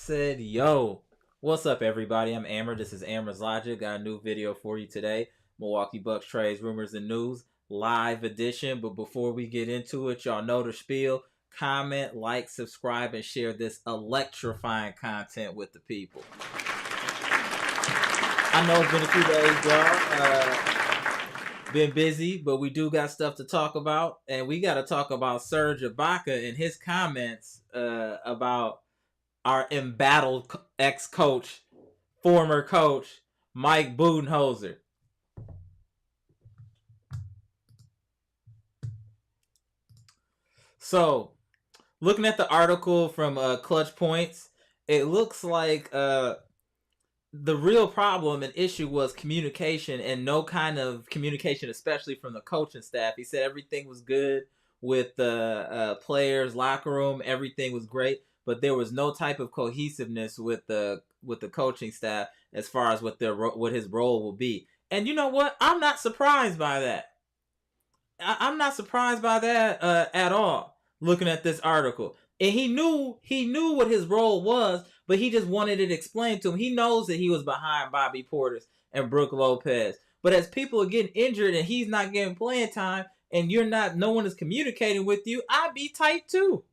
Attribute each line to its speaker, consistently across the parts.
Speaker 1: said, yo, what's up, everybody? I'm Amara. This is Amara's Logic. Got a new video for you today. Milwaukee Bucks trades, rumors, and news. Live edition. But before we get into it, y'all know the spiel. Comment, like, subscribe, and share this electrifying content with the people. I know it's been a few days, y'all. Been busy, but we do got stuff to talk about. And we got to talk about Serge Ibaka and his comments about our embattled ex-coach, former coach, Mike Budenholzer. So, looking at the article from Clutch Points, it looks like the real problem and issue was communication and no kind of communication, especially from the coaching staff. He said everything was good with the players' locker room. Everything was great, but there was no type of cohesiveness with the coaching staff as far as what his role will be. And you know what? I'm not surprised by that. I'm not surprised by that at all. Looking at this article, and he knew what his role was, but he just wanted it explained to him. He knows that he was behind Bobby Portis and Brook Lopez, but as people are getting injured and he's not getting playing time, and no one is communicating with you, I'd be tight too.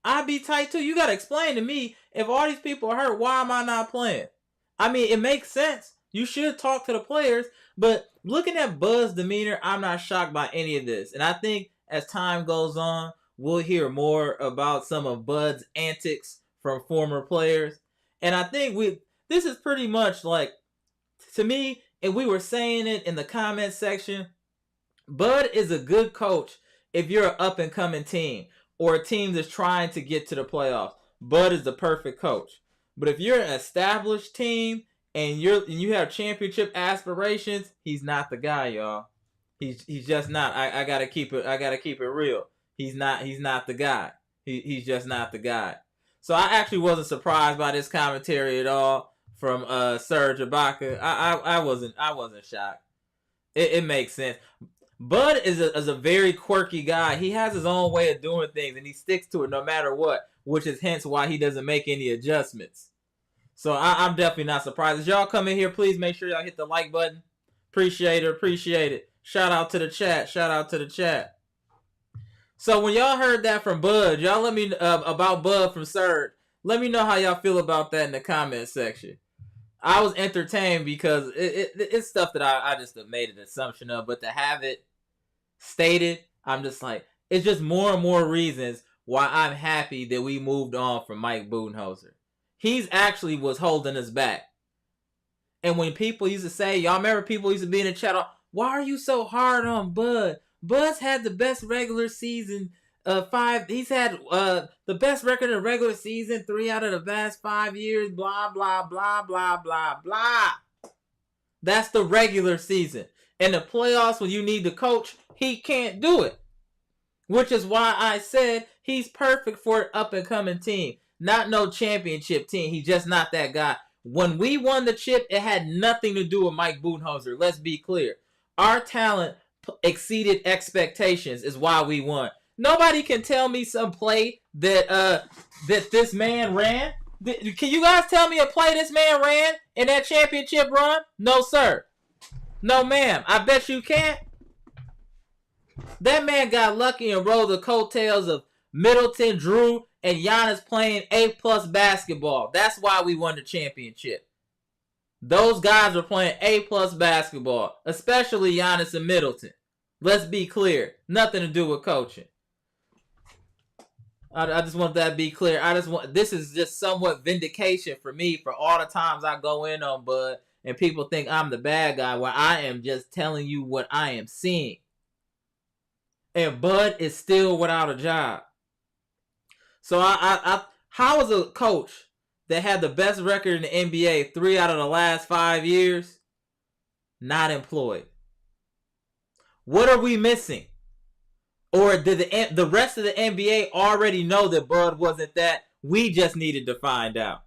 Speaker 1: You gotta explain to me, if all these people are hurt, why am I not playing? I mean, it makes sense. You should talk to the players, but looking at Bud's demeanor, I'm not shocked by any of this, and I think as time goes on, we'll hear more about some of Bud's antics from former players. And I think this is pretty much like, to me, and we were saying it in the comment section, Bud is a good coach if you're an up-and-coming team or a team that's trying to get to the playoffs. Bud is the perfect coach. But if you're an established team and you have championship aspirations, he's not the guy, y'all. He's just not. I gotta keep it real. He's not the guy. He's just not the guy. So I actually wasn't surprised by this commentary at all from Serge Ibaka. I wasn't shocked. It makes sense. Bud is a very quirky guy. He has his own way of doing things, and he sticks to it no matter what, which is hence why he doesn't make any adjustments. So I'm definitely not surprised. As y'all come in here, please make sure y'all hit the like button. Appreciate it. Shout out to the chat. So when y'all heard that from Bud, y'all let me about Bud from Serge. Let me know how y'all feel about that in the comment section. I was entertained because it's stuff that I just made an assumption of, but to have it stated, I'm just like, it's just more and more reasons why I'm happy that we moved on from Mike Budenholzer. He's actually was holding us back. And when people used to say, y'all remember people used to be in the chat, why are you so hard on Bud? Bud's had the best regular season, he's had the best record in the regular season 3 out of the past 5 years, blah, blah, blah, blah, blah, blah. That's the regular season. In the playoffs, when you need the coach, he can't do it. Which is why I said he's perfect for an up-and-coming team. Not no championship team. He's just not that guy. When we won the chip, it had nothing to do with Mike Budenholzer. Let's be clear. Our talent exceeded expectations is why we won. Nobody can tell me some play that this man ran. Can you guys tell me a play this man ran in that championship run? No, sir. No, ma'am. I bet you can't. That man got lucky and rode the coattails of Middleton, Drew, and Giannis playing A+ basketball. That's why we won the championship. Those guys were playing A+ basketball, especially Giannis and Middleton. Let's be clear. Nothing to do with coaching. I just want that to be clear. This is just somewhat vindication for me for all the times I go in on Bud and people think I'm the bad guy, where I am just telling you what I am seeing. And Bud is still without a job. So how is a coach that had the best record in the NBA 3 out of the last 5 years not employed? What are we missing? Or did the rest of the NBA already know that Bud wasn't that? We just needed to find out.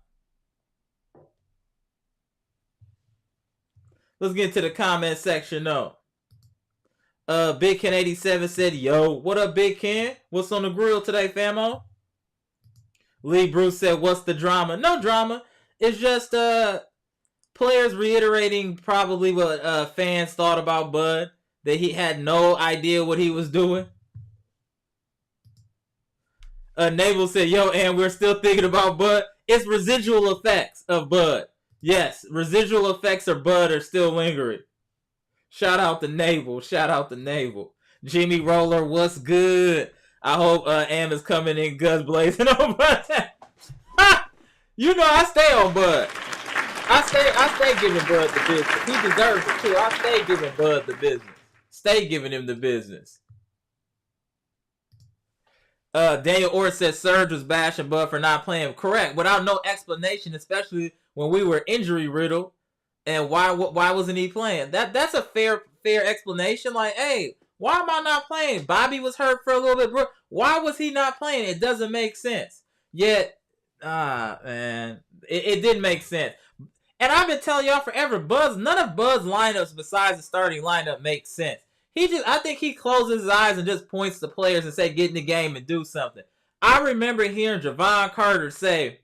Speaker 1: Let's get to the comment section though. Big Ken 87 said, yo, what up, Big Ken? What's on the grill today, famo? Lee Bruce said, "What's the drama?" No drama. It's just players reiterating probably what fans thought about Bud, that he had no idea what he was doing. Naval said, "Yo, and we're still thinking about Bud." It's residual effects of Bud. Yes, residual effects of Bud are still lingering. Shout out to Naval. Shout out to Naval. Jimmy Roller, what's good? I hope Am is coming in guns blazing on Bud. You know I stay on Bud. I stay giving Bud the business. He deserves it too. I stay giving Bud the business. Stay giving him the business. Daniel Orr says Serge was bashing Bud for not playing. Correct, without no explanation, especially when we were injury riddled. And why wasn't he playing? That's a fair explanation. Like, hey, why am I not playing? Bobby was hurt for a little bit, bro. Why was he not playing? It doesn't make sense. Yet, man, it didn't make sense. And I've been telling y'all forever, none of Bud's lineups besides the starting lineup makes sense. I think he closes his eyes and just points to players and say, get in the game and do something. I remember hearing Javon Carter say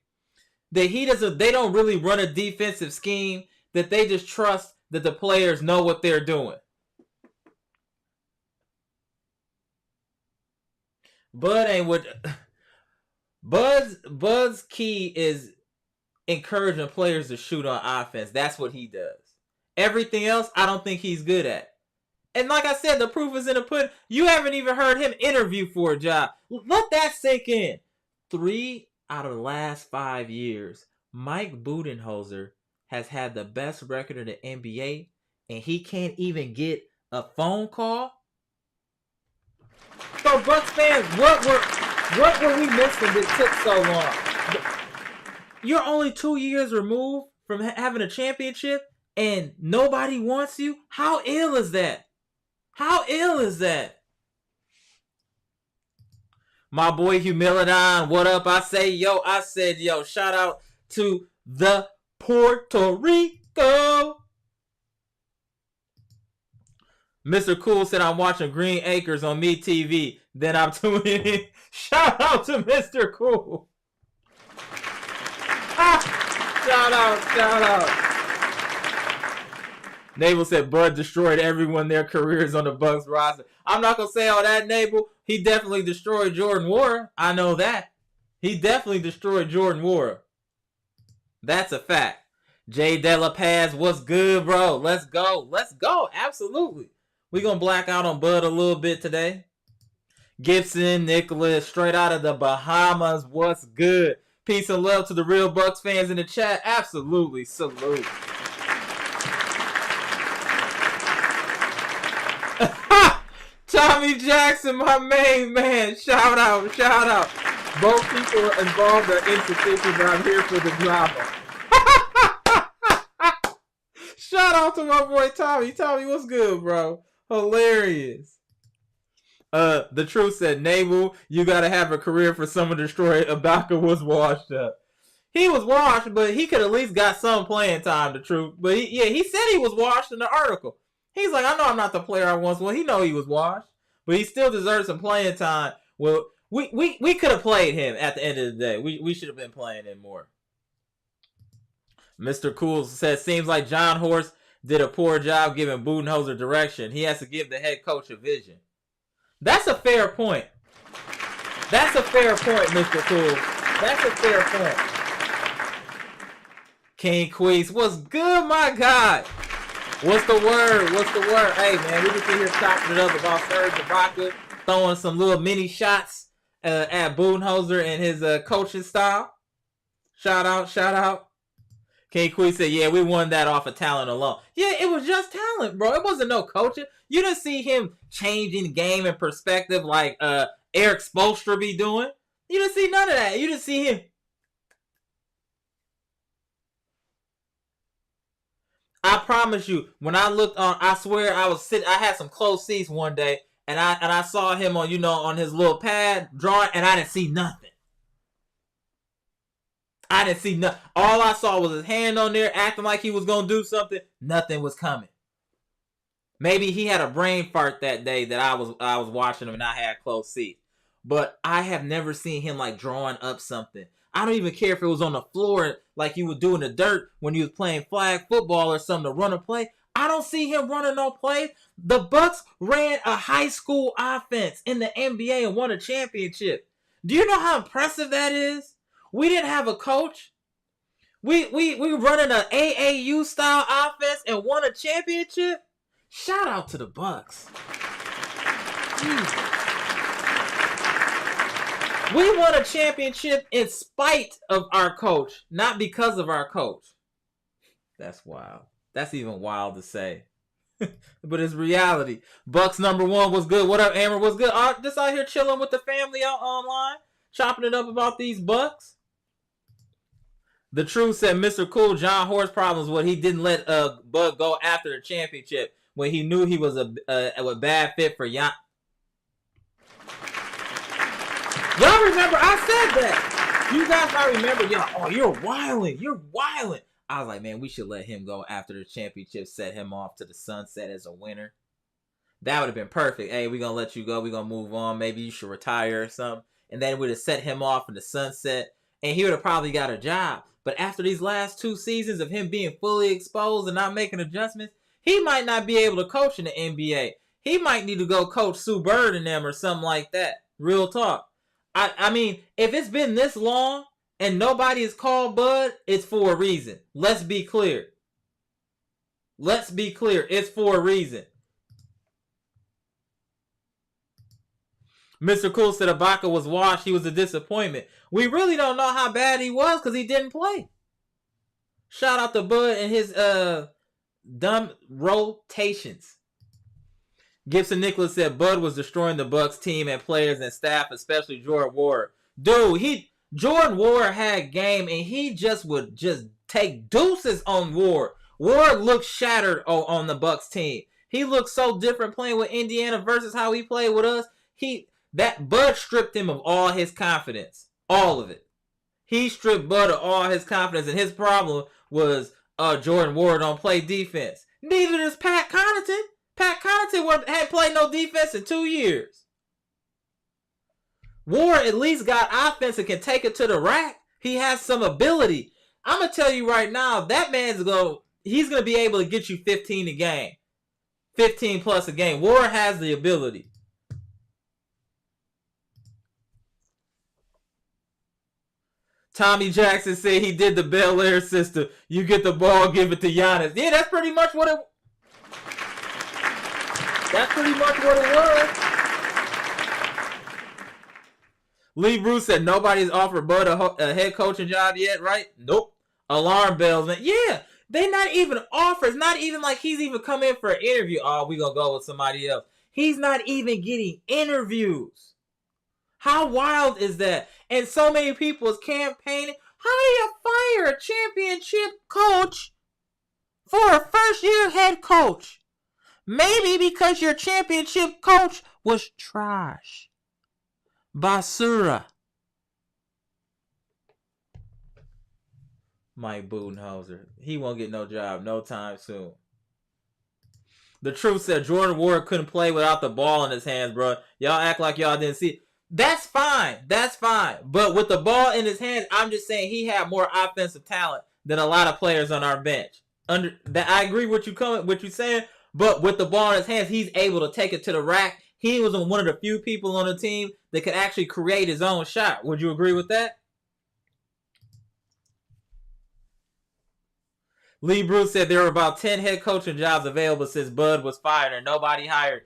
Speaker 1: that they don't really run a defensive scheme, that they just trust that the players know what they're doing. Bud ain't what. Bud's key is encouraging players to shoot on offense. That's what he does. Everything else, I don't think he's good at. And like I said, the proof is in the pudding. You haven't even heard him interview for a job. Let that sink in. 3 out of the last 5 years, Mike Budenholzer has had the best record in the NBA, and he can't even get a phone call. So, Bucks fans, what were we missing that took so long? You're only 2 years removed from having a championship, and nobody wants you? How ill is that? How ill is that? My boy Humilidon, what up? I said yo. Shout out to the Puerto Rico. Mr. Cool said, I'm watching Green Acres on Me TV. Then I'm tuning in. Shout out to Mr. Cool. Shout out. Naval said Bud destroyed everyone their careers on the Bucks roster. I'm not going to say all that, Naval. He definitely destroyed Jordan Nwora. I know that. He definitely destroyed Jordan Nwora. That's a fact. Jay De La Paz, what's good, bro? Let's go. Absolutely. We're going to black out on Bud a little bit today. Gibson, Nicholas, straight out of the Bahamas. What's good? Peace and love to the real Bucks fans in the chat. Absolutely. Salute. Tommy Jackson, my main man. Shout out. Both people involved are insufficient, but I'm here for the drama. Shout out to my boy Tommy. Tommy, what's good, bro? Hilarious. The Truth said, Naval, you gotta have a career for someone destroyed. Ibaka was washed up. He was washed, but he could at least got some playing time, the Truth. But he said he was washed in the article. He's like, I know I'm not the player I once was. He know he was washed, but he still deserves some playing time. Well, we could have played him at the end of the day. We should have been playing him more. Mr. Cool says, seems like John Horst did a poor job giving Budenholzer direction. He has to give the head coach a vision. That's a fair point. Mr. Cool. That's a fair point. King Queez, what's good, my God? What's the word? Hey, man, we just here chopping it up about Serge Ibaka, throwing some little mini shots at Budenholzer and his coaching style. Shout out. King Queez said, yeah, we won that off of talent alone. Yeah, it was just talent, bro. It wasn't no coaching. You didn't see him changing game and perspective like Eric Spoelstra be doing. You didn't see none of that. You didn't see him. I promise you, when I looked on, I swear I had some close seats one day, and I saw him on his little pad drawing, and I didn't see nothing. All I saw was his hand on there, acting like he was gonna do something. Nothing was coming. Maybe he had a brain fart that day that I was watching him and I had close seats. But I have never seen him like drawing up something. I don't even care if it was on the floor like you would do in the dirt when you was playing flag football or something to run a play. I don't see him running no plays. The Bucks ran a high school offense in the NBA and won a championship. Do you know how impressive that is? We didn't have a coach. We running an AAU style offense and won a championship. Shout out to the Bucks. We won a championship in spite of our coach, not because of our coach. That's wild. That's even wild to say. But it's reality. Bucks number 1 was good. What up, Amara? What's good? Just out here chilling with the family out online, chopping it up about these Bucks. The Truth said Mr. Cool, John Horst problems when he didn't let Bud go after the championship when he knew he was a bad fit for Giannis. Y'all remember I said that. You guys might remember, y'all. Oh, you're wilding. You're wilding. I was like, man, we should let him go after the championship, set him off to the sunset as a winner. That would have been perfect. Hey, we're going to let you go. We're going to move on. Maybe you should retire or something. And then we'd have set him off in the sunset. And he would have probably got a job. But after these last 2 seasons of him being fully exposed and not making adjustments, he might not be able to coach in the NBA. He might need to go coach Sue Bird and them or something like that. Real talk. I mean, if it's been this long and nobody is called Bud, it's for a reason. Let's be clear. Let's be clear. It's for a reason. Mr. Cool said Ibaka was washed. He was a disappointment. We really don't know how bad he was because he didn't play. Shout out to Bud and his dumb rotations. Gibson Nicholas said Bud was destroying the Bucks team and players and staff, especially Jordan Ward. Dude, Jordan Ward had game and he would take deuces on Ward. Ward looked shattered on the Bucks team. He looked so different playing with Indiana versus how he played with us. That Bud stripped him of all his confidence. All of it. He stripped Bud of all his confidence, and his problem was Jordan Ward don't play defense. Neither does Pat Connaughton. Pat Connaughton hadn't played no defense in 2 years. Ward at least got offense and can take it to the rack. He has some ability. I'm going to tell you right now, that man's he's going to be able to get you 15 a game. 15 plus a game. Ward has the ability. Tommy Jackson said he did the Bel Air system. You get the ball, give it to Giannis. Yeah, that's pretty much what it was. Lee Bruce said nobody's offered Bud a head coaching job yet, right? Nope. Alarm bells, man. Yeah, they not even offer. It's not even like he's even come in for an interview. Oh, we gonna go with somebody else. He's not even getting interviews. How wild is that? And so many people is campaigning. How do you fire a championship coach for a first-year head coach? Maybe because your championship coach was trash. Basura. Mike Budenholzer. He won't get no job no time soon. The Truth said Jordan Ward couldn't play without the ball in his hands, bro. Y'all act like y'all didn't see it. That's fine. That's fine. But with the ball in his hands, I'm just saying he had more offensive talent than a lot of players on our bench. I agree with what you're saying, but with the ball in his hands, he's able to take it to the rack. He was one of the few people on the team that could actually create his own shot. Would you agree with that? Lee Bruce said there were about 10 head coaching jobs available since Bud was fired and nobody hired.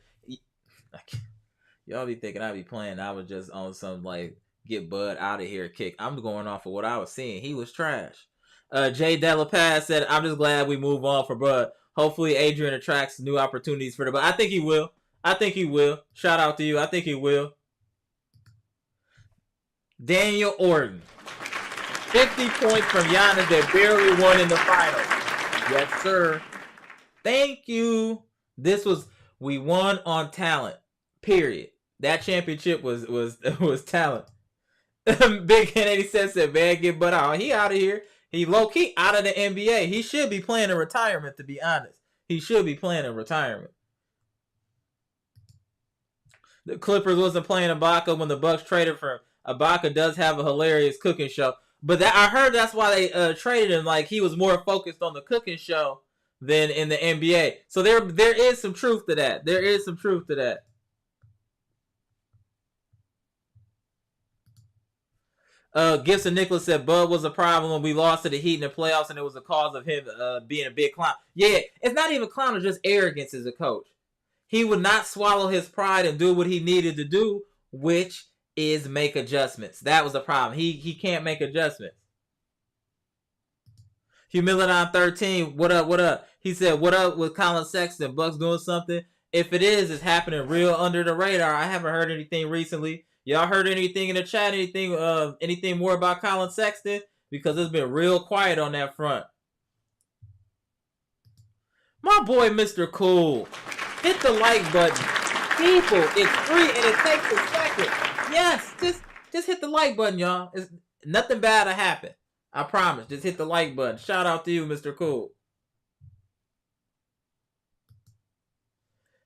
Speaker 1: Y'all be thinking I be playing. I was just on some like get Bud out of here kick. I'm going off of what I was seeing. He was trash. Jay Delapaz said, I'm just glad we move on for Bud. Hopefully Adrian attracts new opportunities for the Bud. I think he will. Shout out to you. I think he will. Daniel Orton. 50 points from Giannis that barely won in the finals. Yes, sir. Thank you. We won on talent. Period. That championship was talent. Big Hen 87 said, man, get Bud out. He out of here. He low-key out of the NBA. He should be playing in retirement, to be honest. He should be playing in retirement. The Clippers wasn't playing Ibaka when the Bucks traded for him. Ibaka does have a hilarious cooking show. But I heard that's why they traded him. Like he was more focused on the cooking show than in the NBA. So there is some truth to that. There is some truth to that. Gibson Nicholas said Bud was a problem when we lost to the Heat in the playoffs, and it was the cause of him being a big clown. Yeah, it's not even clown; it's just arrogance as a coach. He would not swallow his pride and do what he needed to do, which is make adjustments. That was the problem. He can't make adjustments. Humility 13, what up, what up? He said, what up with Colin Sexton? Bucks doing something? If it is, it's happening real under the radar. I haven't heard anything recently. Y'all heard anything in the chat? Anything more about Colin Sexton? Because it's been real quiet on that front. My boy, Mr. Cool. Hit the like button. People, it's free and it takes a second. Yes, just hit the like button, y'all. It's nothing bad to happen. I promise. Just hit the like button. Shout out to you, Mr. Cool.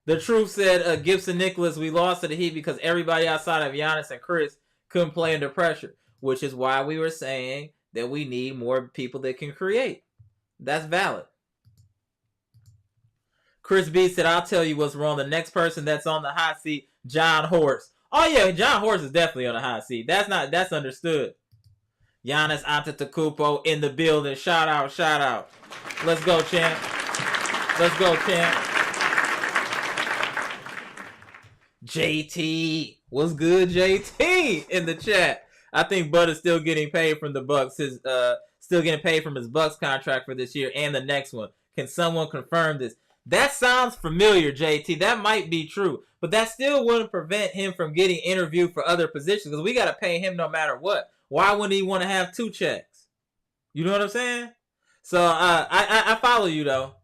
Speaker 1: The Truth said, Gibson Nicholas, we lost to the Heat because everybody outside of Giannis and Chris couldn't play under pressure, which is why we were saying that we need more people that can create. That's valid. Chris B said, I'll tell you what's wrong. The next person that's on the hot seat, John Horst. Oh, yeah, John Horst is definitely on the hot seat. That's understood. Giannis Antetokounmpo in the building. Shout out. Let's go, champ. JT. What's good, JT? In the chat. I think Bud is still getting paid from the Bucks. Still getting paid from his Bucks contract for this year and the next one. Can someone confirm this? That sounds familiar, JT. That might be true. But that still wouldn't prevent him from getting interviewed for other positions because we got to pay him no matter what. Why wouldn't he want to have 2 checks? You know what I'm saying? So I follow you, though.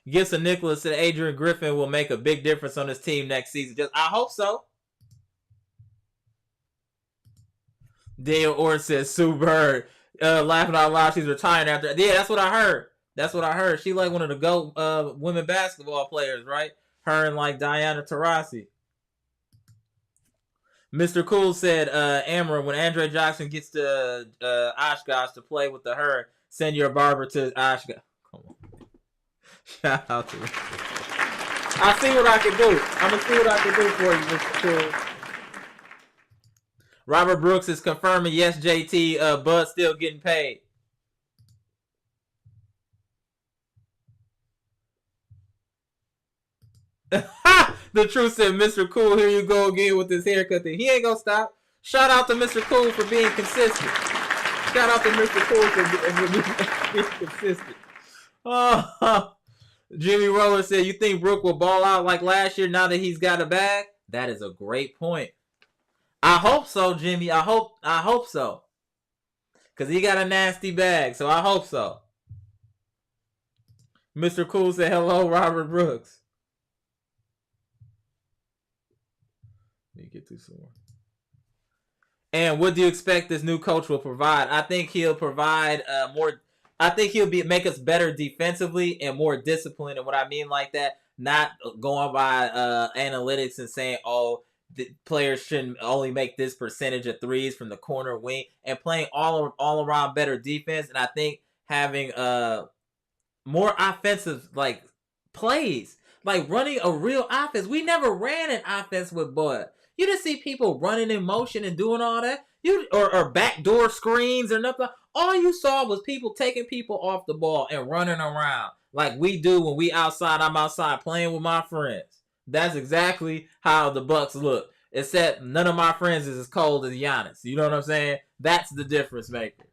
Speaker 1: Gibson Nicholas said Adrian Griffin will make a big difference on his team next season. I hope so. Dale Orr says Sue Bird. Laughing out loud, she's retiring after. Yeah, that's what I heard. She like one of the GOAT women basketball players, right? Her and like Diana Taurasi. Mr. Cool said, Amara, when Andre Jackson gets to Oshkosh to play with the Herd, send your barber to Oshkosh. Come on. Shout out to me. I see what I can do. I'm going to see what I can do for you, Mr. Cool. Robert Brooks is confirming, yes, JT, Bud's still getting paid. The Truth said, Mr. Cool, here you go again with this haircut thing. He ain't gonna stop. Shout out to Mr. Cool for being consistent. Shout out to Mr. Cool for being consistent. Oh, Jimmy Roller said, you think Brook will ball out like last year now that he's got a bag? That is a great point. I hope so, Jimmy. I hope so. Because he got a nasty bag, so I hope so. Mr. Cool said, hello, Robert Brooks. Let me get through some more. And what do you expect this new coach will provide? I think he'll provide more. I think he'll make us better defensively and more disciplined. And what I mean like that, not going by analytics and saying, oh, the players shouldn't only make this percentage of threes from the corner wing, and playing all around better defense. And I think having more offensive like plays, like running a real offense. We never ran an offense with Bud. You didn't see people running in motion and doing all that. Or backdoor screens or nothing. All you saw was people taking people off the ball and running around like we do when we outside. I'm outside playing with my friends. That's exactly how the Bucks look. Except none of my friends is as cold as Giannis. You know what I'm saying? That's the difference maker.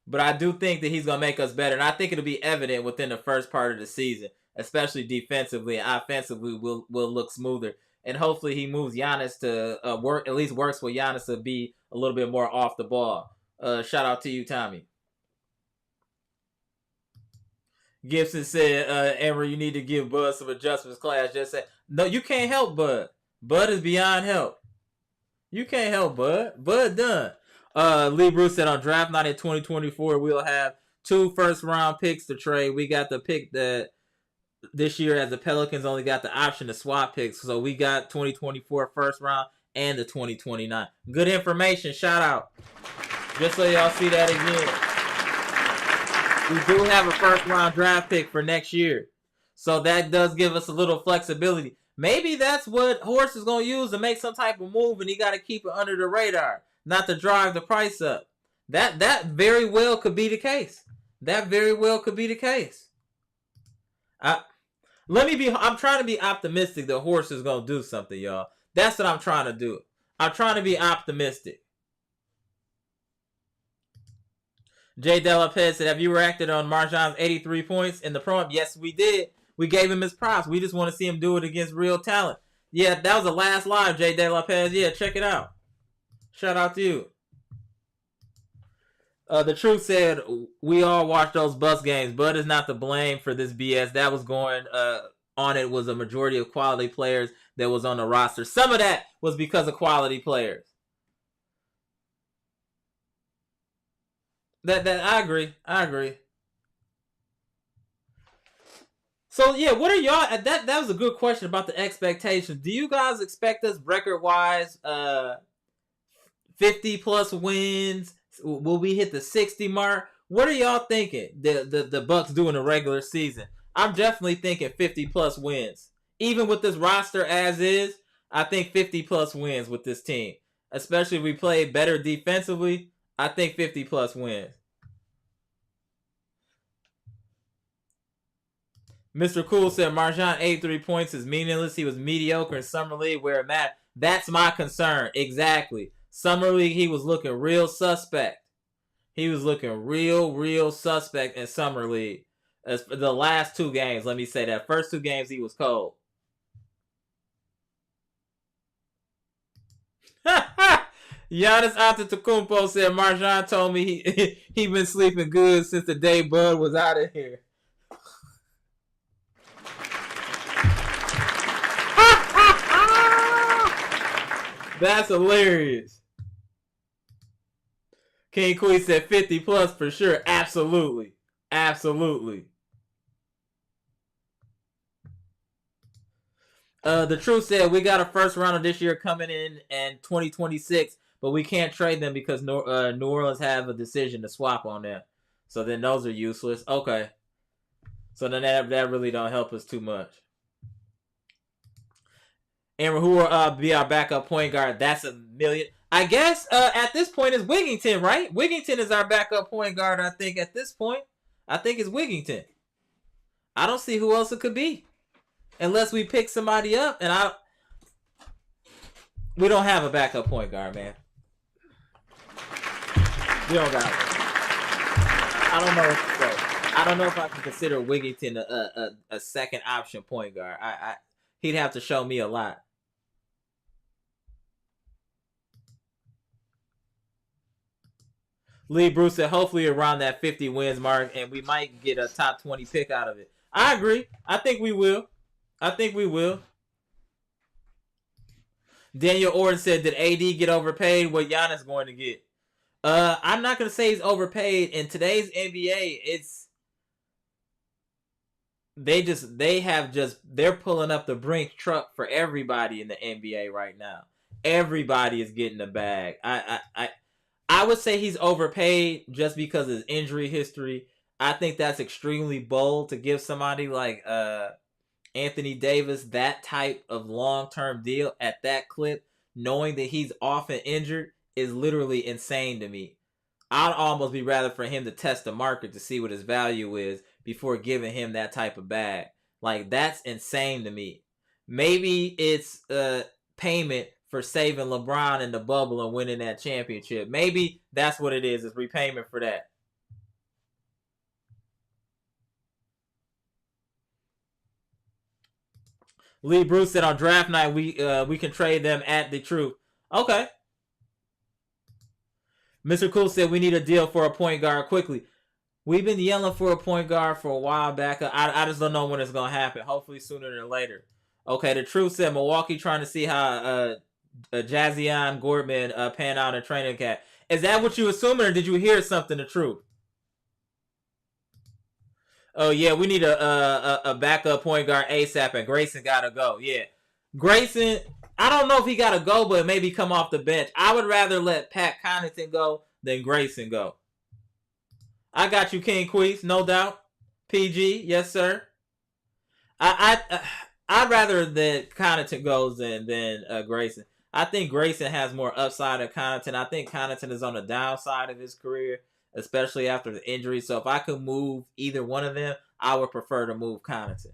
Speaker 1: But I do think that he's going to make us better. And I think it'll be evident within the first part of the season. Especially defensively and offensively will look smoother. And hopefully he moves Giannis to at least works with Giannis to be a little bit more off the ball. Shout out to you, Tommy. Gibson said, Amber, you need to give Bud some adjustments class. Just said, no, you can't help Bud. Bud is beyond help. You can't help Bud. Bud done. Lee Bruce said on draft night in 2024, we'll have 2 first-round picks to trade. We got the pick that this year as the Pelicans only got the option to swap picks. So we got 2024 first round and the 2029. Good information. Shout out. Just so y'all see that again. We do have a first round draft pick for next year. So that does give us a little flexibility. Maybe that's what Horst is going to use to make some type of move, and he got to keep it under the radar, not to drive the price up. That very well could be the case. That very well could be the case. I'm trying to be optimistic that Horst is going to do something, y'all. That's what I'm trying to do. I'm trying to be optimistic. Jay Delapez said, have you reacted on Marjan's 83 points in the pro? Yes, we did. We gave him his props. We just want to see him do it against real talent. Yeah, that was the last live, Jay Delapez. Yeah, check it out. Shout out to you. The Truth said, we all watched those Bucks games. Bud is not to blame for this BS. That was going on. It was a majority of quality players that was on the roster. Some of that was because of quality players. That I agree. So yeah, what are y'all? That was a good question about the expectations. Do you guys expect us record-wise 50 plus wins? Will we hit the 60 mark? What are y'all thinking? The Bucks do in the regular season? I'm definitely thinking 50 plus wins. Even with this roster as is, I think 50 plus wins with this team. Especially if we play better defensively, I think 50 plus wins. Mr. Cool said Marjan 83 points is meaningless. He was mediocre in Summer League where it mattered. That's my concern. Exactly. Summer League, he was looking real suspect. He was looking real suspect in Summer League. As for the last two games, let me say that. First two games, he was cold. Giannis Antetokounmpo said Marjan told me he been sleeping good since the day Bud was out of here. That's hilarious. King Queen said 50 plus for sure. Absolutely. Absolutely. The Truth said we got a first rounder this year coming in 2026, but we can't trade them because New Orleans have a decision to swap on them. So then those are useless. Okay. So then that really don't help us too much. And who will be our backup point guard? That's a million. I guess at this point it's Wigington, right? Wigington is our backup point guard, I think, at this point. I think it's Wigington. I don't see who else it could be. Unless we pick somebody up, and we don't have a backup point guard, man. We don't got one. I don't know what to say. I don't know if I can consider Wigington a second option point guard. He'd have to show me a lot. Lee Bruce said hopefully around that 50 wins mark, and we might get a top 20 pick out of it. I agree. I think we will. Daniel Orton said, did AD get overpaid? What Giannis going to get? I'm not going to say he's overpaid. In today's NBA, they're pulling up the Brink truck for everybody in the NBA right now. Everybody is getting a bag. I would say he's overpaid just because of his injury history. I think that's extremely bold to give somebody like Anthony Davis that type of long-term deal at that clip, knowing that he's often injured, is literally insane to me. I'd almost be rather for him to test the market to see what his value is before giving him that type of bag. Like, that's insane to me. Maybe it's payment for saving LeBron in the bubble and winning that championship. Maybe that's what it is. It's repayment for that. Lee Bruce said on draft night we can trade them at the Truth. Okay. Mr. Cool said we need a deal for a point guard quickly. We've been yelling for a point guard for a while back. I just don't know when it's going to happen. Hopefully sooner than later. Okay, the Truth said Milwaukee trying to see how Jazzian Gordman pan out in training camp. Is that what you assuming, or did you hear something, the Truth? Oh, yeah, we need a backup point guard ASAP, and Grayson got to go. Yeah. Grayson, I don't know if he got to go, but maybe come off the bench. I would rather let Pat Connaughton go than Grayson go. I got you, King Queese, no doubt. PG, yes sir. I'd rather that Connaughton goes than Grayson. I think Grayson has more upside than Connaughton. I think Connaughton is on the downside of his career, especially after the injury. So if I could move either one of them, I would prefer to move Connaughton.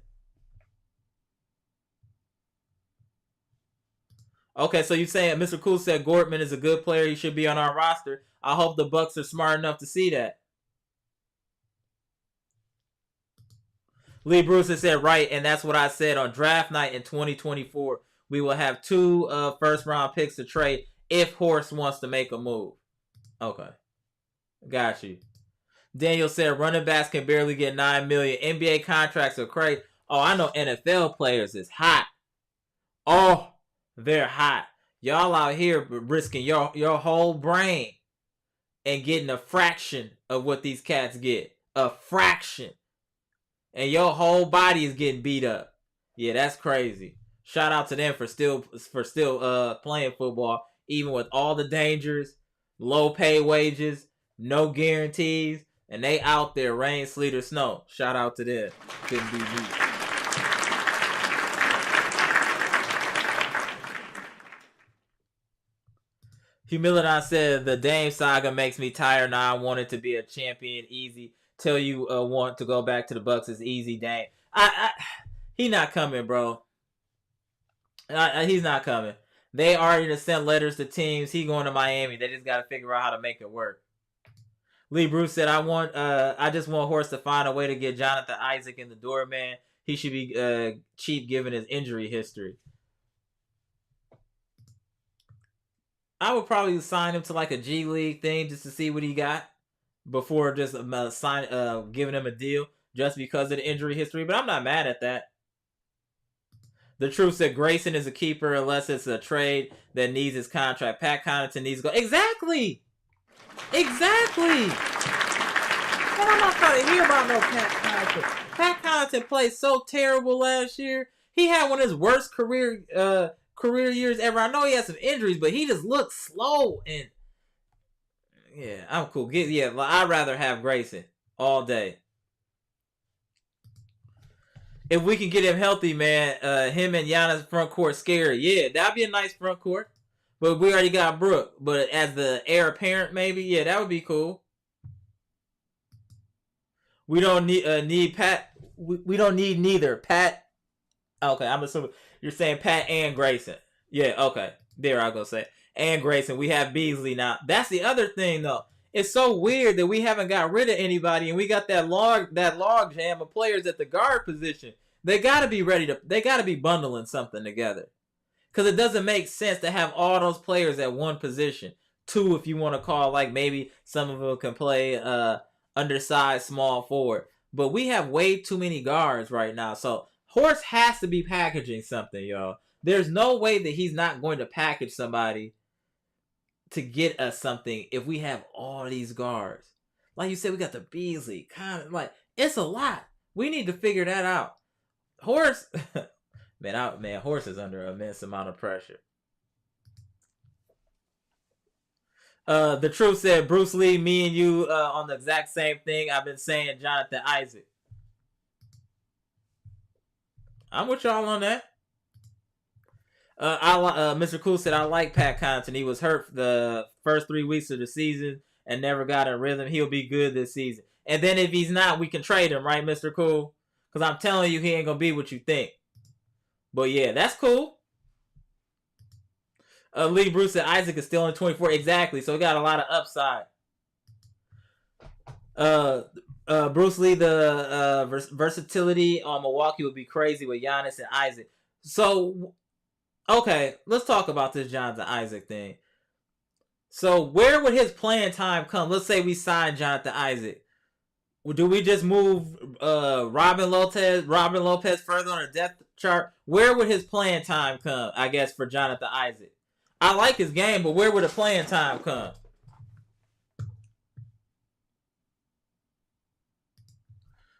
Speaker 1: Okay, so you're saying Mr. Cool said Gortman is a good player. He should be on our roster. I hope the Bucks are smart enough to see that. Lee Bruce said right, and that's what I said on draft night in 2024. We will have 2 first-round picks to trade if Horst wants to make a move. Okay. Got you. Daniel said running backs can barely get $9 million. NBA contracts are crazy. Oh, I know NFL players is hot. Oh, they're hot. Y'all out here risking your whole brain and getting a fraction of what these cats get. A fraction. And your whole body is getting beat up. Yeah, that's crazy. Shout out to them for still playing football, even with all the dangers, low pay wages, no guarantees, and they out there rain, sleet, or snow. Shout out to them. Couldn't be beat. Humilidon said the Dame saga makes me tired. Now I want it to be a champion easy. Tell you want to go back to the Bucks is easy, Dame. He not coming, bro. He's not coming. They already sent letters to teams. He going to Miami. They just got to figure out how to make it work. Lee Bruce said, I just want Horst to find a way to get Jonathan Isaac in the door, man. He should be cheap given his injury history. I would probably sign him to like a G League thing just to see what he got before just giving him a deal just because of the injury history. But I'm not mad at that. The truth said Grayson is a keeper unless it's a trade that needs his contract. Pat Connaughton needs to go. Exactly. Man, I'm not trying to hear about no Pat Connaughton. Pat Connaughton played so terrible last year. He had one of his worst career years ever. I know he had some injuries, but he just looked slow and yeah, I'm cool. I'd rather have Grayson all day. If we can get him healthy, man, him and Giannis front court scary. Yeah, that'd be a nice front court. But we already got Brooke. But as the heir apparent, maybe, yeah, that would be cool. We don't need Pat. We don't need neither Pat. Okay, I'm assuming you're saying Pat and Grayson. Yeah, okay. There I go say. And Grayson. We have Beasley now. That's the other thing, though. It's so weird that we haven't got rid of anybody, and we got that log jam of players at the guard position. They got to be they got to be bundling something together. Because it doesn't make sense to have all those players at one position. 2, if you want to call, like maybe some of them can play undersized small forward. But we have way too many guards right now. So Horst has to be packaging something, y'all. There's no way that he's not going to package somebody to get us something if we have all these guards. Like you said, we got the Beasley. Kind of like, it's a lot. We need to figure that out. Horst, man, Horst is under an immense amount of pressure. The truth said, Bruce Lee, me and you on the exact same thing. I've been saying Jonathan Isaac. I'm with y'all on that. Mr. Cool said, I like Pat Connaughton. He was hurt the first 3 weeks of the season and never got a rhythm. He'll be good this season. And then if he's not, we can trade him, right, Mr. Cool? Because I'm telling you, he ain't going to be what you think. But yeah, that's cool. Lee Bruce said Isaac is still in 24. Exactly. So we got a lot of upside. Bruce Lee, the versatility on Milwaukee would be crazy with Giannis and Isaac. So, okay, let's talk about this Jonathan Isaac thing. So where would his playing time come? Let's say we sign Jonathan Isaac. Do we just move Robin Lopez further on the depth chart? Where would his playing time come, I guess, for Jonathan Isaac? I like his game, but where would the playing time come?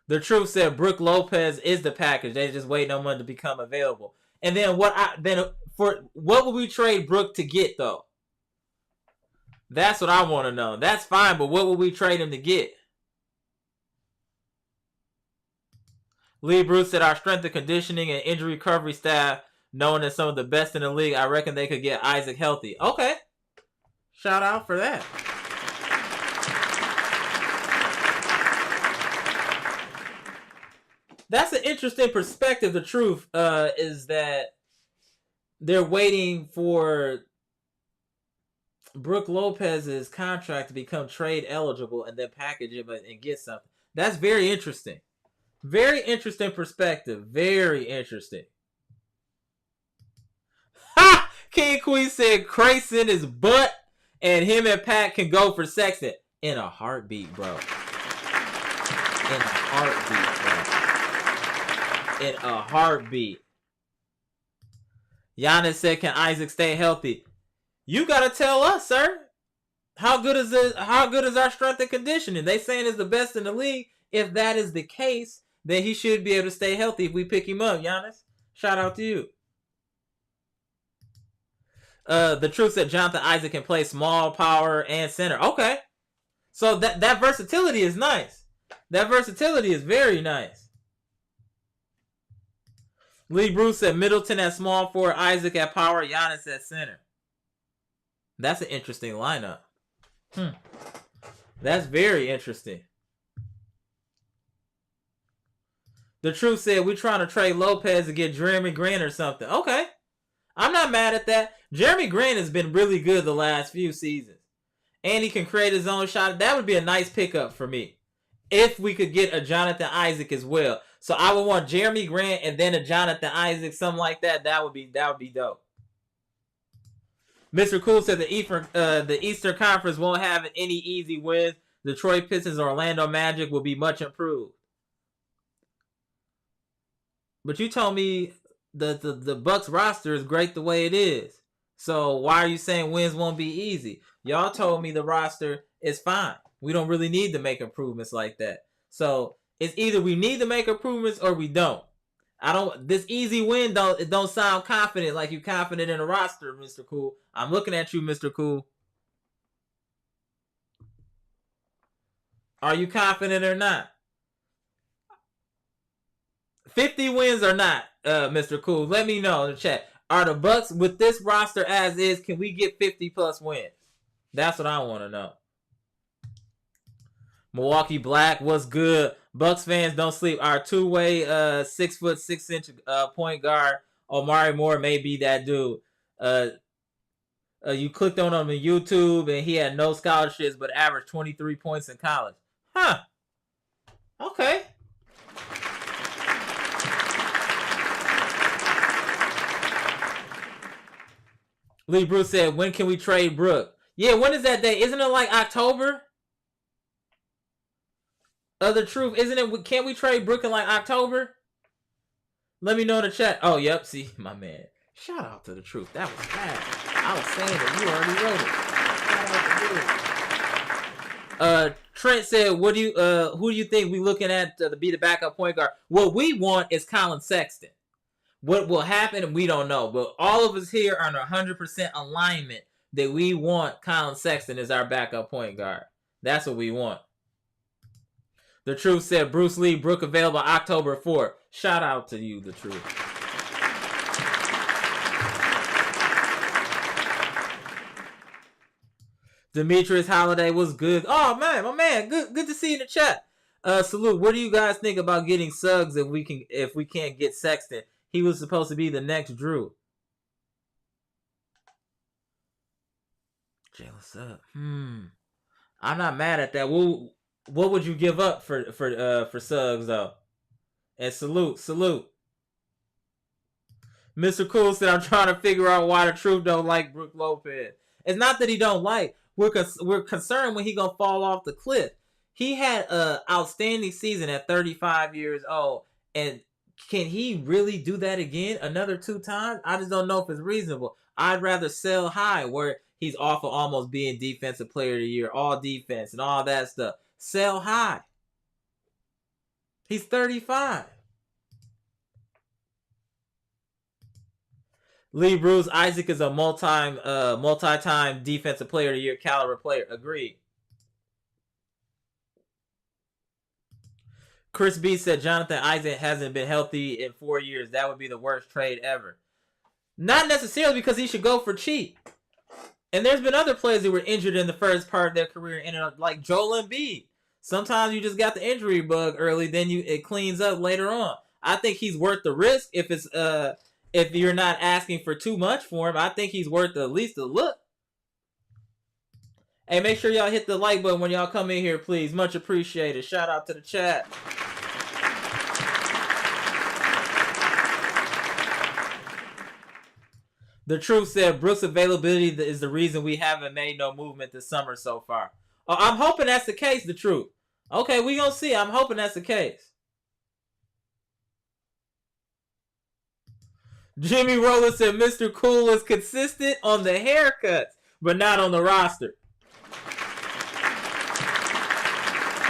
Speaker 1: The truth said Brooke Lopez is the package. They just waiting on one to become available. And then For what would we trade Brook to get though? That's what I want to know. That's fine, but what would we trade him to get? Lee Bruce said our strength and conditioning and injury recovery staff, known as some of the best in the league, I reckon they could get Isaac healthy. Okay. Shout out for that. That's an interesting perspective. The truth is that they're waiting for Brook Lopez's contract to become trade eligible and then package him and get something. That's very interesting. Very interesting perspective. Very interesting. Ha! King Queen said Crayson is butt and him and Pat can go for Sexton. In a heartbeat, bro. In a heartbeat, bro. In a heartbeat. Giannis said, can Isaac stay healthy? You gotta tell us, sir. How good is it? How good is our strength and conditioning? They saying it's the best in the league. If that is the case, then he should be able to stay healthy if we pick him up, Giannis. Shout out to you. The truth said Jonathan Isaac can play small, power, and center. Okay. So that versatility is nice. That versatility is very nice. Lee Bruce said Middleton at small forward, Isaac at power, Giannis at center. That's an interesting lineup. That's very interesting. The truth said we're trying to trade Lopez to get Jeremy Grant or something. Okay. I'm not mad at that. Jeremy Grant has been really good the last few seasons. And he can create his own shot. That would be a nice pickup for me. If we could get a Jonathan Isaac as well. So I would want Jeremy Grant and then a Jonathan Isaac, something like that. That would be dope. Mr. Cool said the Eastern Conference won't have any easy wins. Detroit Pistons or Orlando Magic will be much improved. But you told me the Bucks roster is great the way it is. So why are you saying wins won't be easy? Y'all told me the roster is fine. We don't really need to make improvements like that. So it's either we need to make improvements or we don't. This easy win don't sound confident like you confident in a roster, Mr. Cool. I'm looking at you, Mr. Cool. Are you confident or not? 50 wins or not, Mr. Cool? Let me know in the chat. Are the Bucks with this roster as is, can we get 50 plus wins? That's what I want to know. Milwaukee Black, what's good? Bucks fans don't sleep. Our two-way 6'6" point guard Omari Moore may be that dude. You clicked on him on YouTube and he had no scholarships but averaged 23 points in college. Huh. Okay. Lee Bruce said, when can we trade Brook? Yeah, when is that day? Isn't it like October? The truth, isn't it? Can't we trade Brook in like October? Let me know in the chat. Oh, yep. See, my man. Shout out to the truth. That was bad. I was saying that you already wrote it. Trent said, who do you think we looking at to be the backup point guard? What we want is Colin Sexton. What will happen, we don't know. But all of us here are in 100% alignment that we want Colin Sexton as our backup point guard. That's what we want. The Truth said Bruce Lee, Brook available October 4th. Shout out to you, The Truth. Demetrius Holiday was good. Oh man, my man, good to see you in the chat. Salute. What do you guys think about getting Suggs if we can't get Sexton? He was supposed to be the next Drew. Jalen Suggs. I'm not mad at that. What would you give up for Suggs though? And salute. Mr. Cool said, I'm trying to figure out why the Truth don't like Brook Lopez. It's not that he don't like. We're concerned when he gonna fall off the cliff. He had an outstanding season at 35 years old, and can he really do that again another 2 times? I just don't know if it's reasonable. I'd rather sell high where he's off of almost being defensive player of the year, all defense and all that stuff. Sell high. He's 35. Lee Bruce Isaac is a multi-time defensive player of the year caliber player. Agreed. Chris B said Jonathan Isaac hasn't been healthy in 4 years. That would be the worst trade ever. Not necessarily because he should go for cheap. And there's been other players who were injured in the first part of their career, like Joel Embiid. Sometimes you just got the injury bug early, then it cleans up later on. I think he's worth the risk if you're not asking for too much for him. I think he's worth at least a look. Hey, make sure y'all hit the like button when y'all come in here, please. Much appreciated. Shout out to the chat. The Truth said Brooks' availability is the reason we haven't made no movement this summer so far. Oh, I'm hoping that's the case, The Truth. Okay, we gonna see. I'm hoping that's the case. Jimmy Roller said Mr. Cool is consistent on the haircuts, but not on the roster.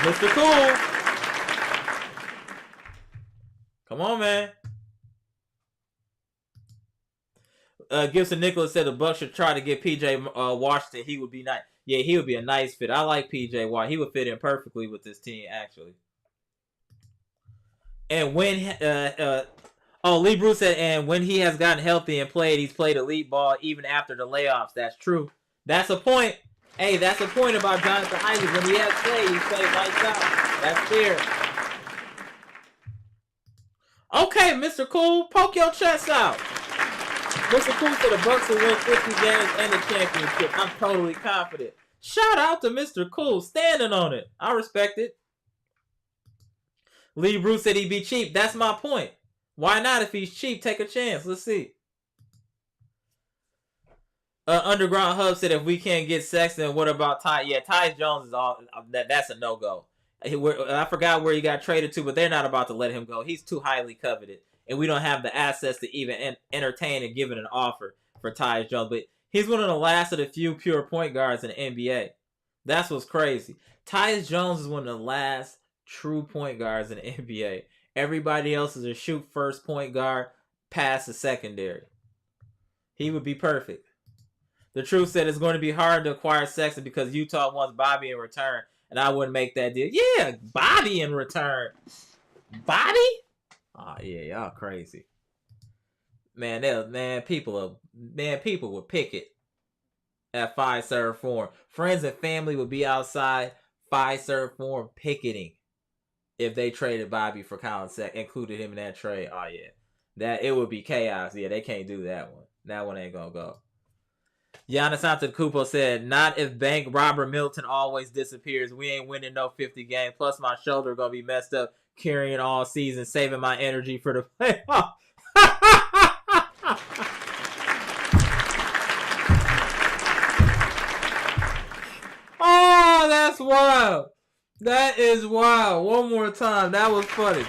Speaker 1: Mr. Cool. Come on, man. Gibson Nicholas said the Bucks should try to get PJ Washington. He would be nice. Yeah, he would be a nice fit. I like PJ Watt. He would fit in perfectly with this team, actually. And when Lee Bruce said, and when he has gotten healthy and played, he's played elite ball even after the layoffs. That's true. That's a point. Hey, that's a point about Jonathan Isaac. When he has played, he's played lights out. That's fair. Okay, Mr. Cool, poke your chest out. Mr. Cool said the Bucks will win 50 games and the championship. I'm totally confident. Shout out to Mr. Cool, standing on it. I respect it. Lee Bruce said he'd be cheap. That's my point. Why not? If he's cheap, take a chance. Let's see. Underground Hub said if we can't get Sexton, what about Ty? Yeah, Tyus Jones is all that's a no-go. I forgot where he got traded to, but they're not about to let him go. He's too highly coveted, and we don't have the assets to even entertain and give it an offer for Tyus Jones. But he's one of the last of the few pure point guards in the NBA. That's what's crazy. Tyus Jones is one of the last true point guards in the NBA. Everybody else is a shoot first point guard, pass the secondary. He would be perfect. The Truth said it's going to be hard to acquire Sexton because Utah wants Bobby in return, and I wouldn't make that deal. Yeah, Bobby in return. Bobby? Oh yeah, y'all crazy. People would pick it at Fiserv Forum. Friends and family would be outside Fiserv Forum picketing if they traded Bobby for Colin Sexton, included him in that trade. Oh yeah, it would be chaos. Yeah, they can't do that one. That one ain't gonna go. Giannis Antetokounmpo said, not if bank robber Milton always disappears. We ain't winning no 50 games. Plus, my shoulder going to be messed up carrying all season, saving my energy for the playoffs. Oh, that's wild. That is wild. One more time. That was funny.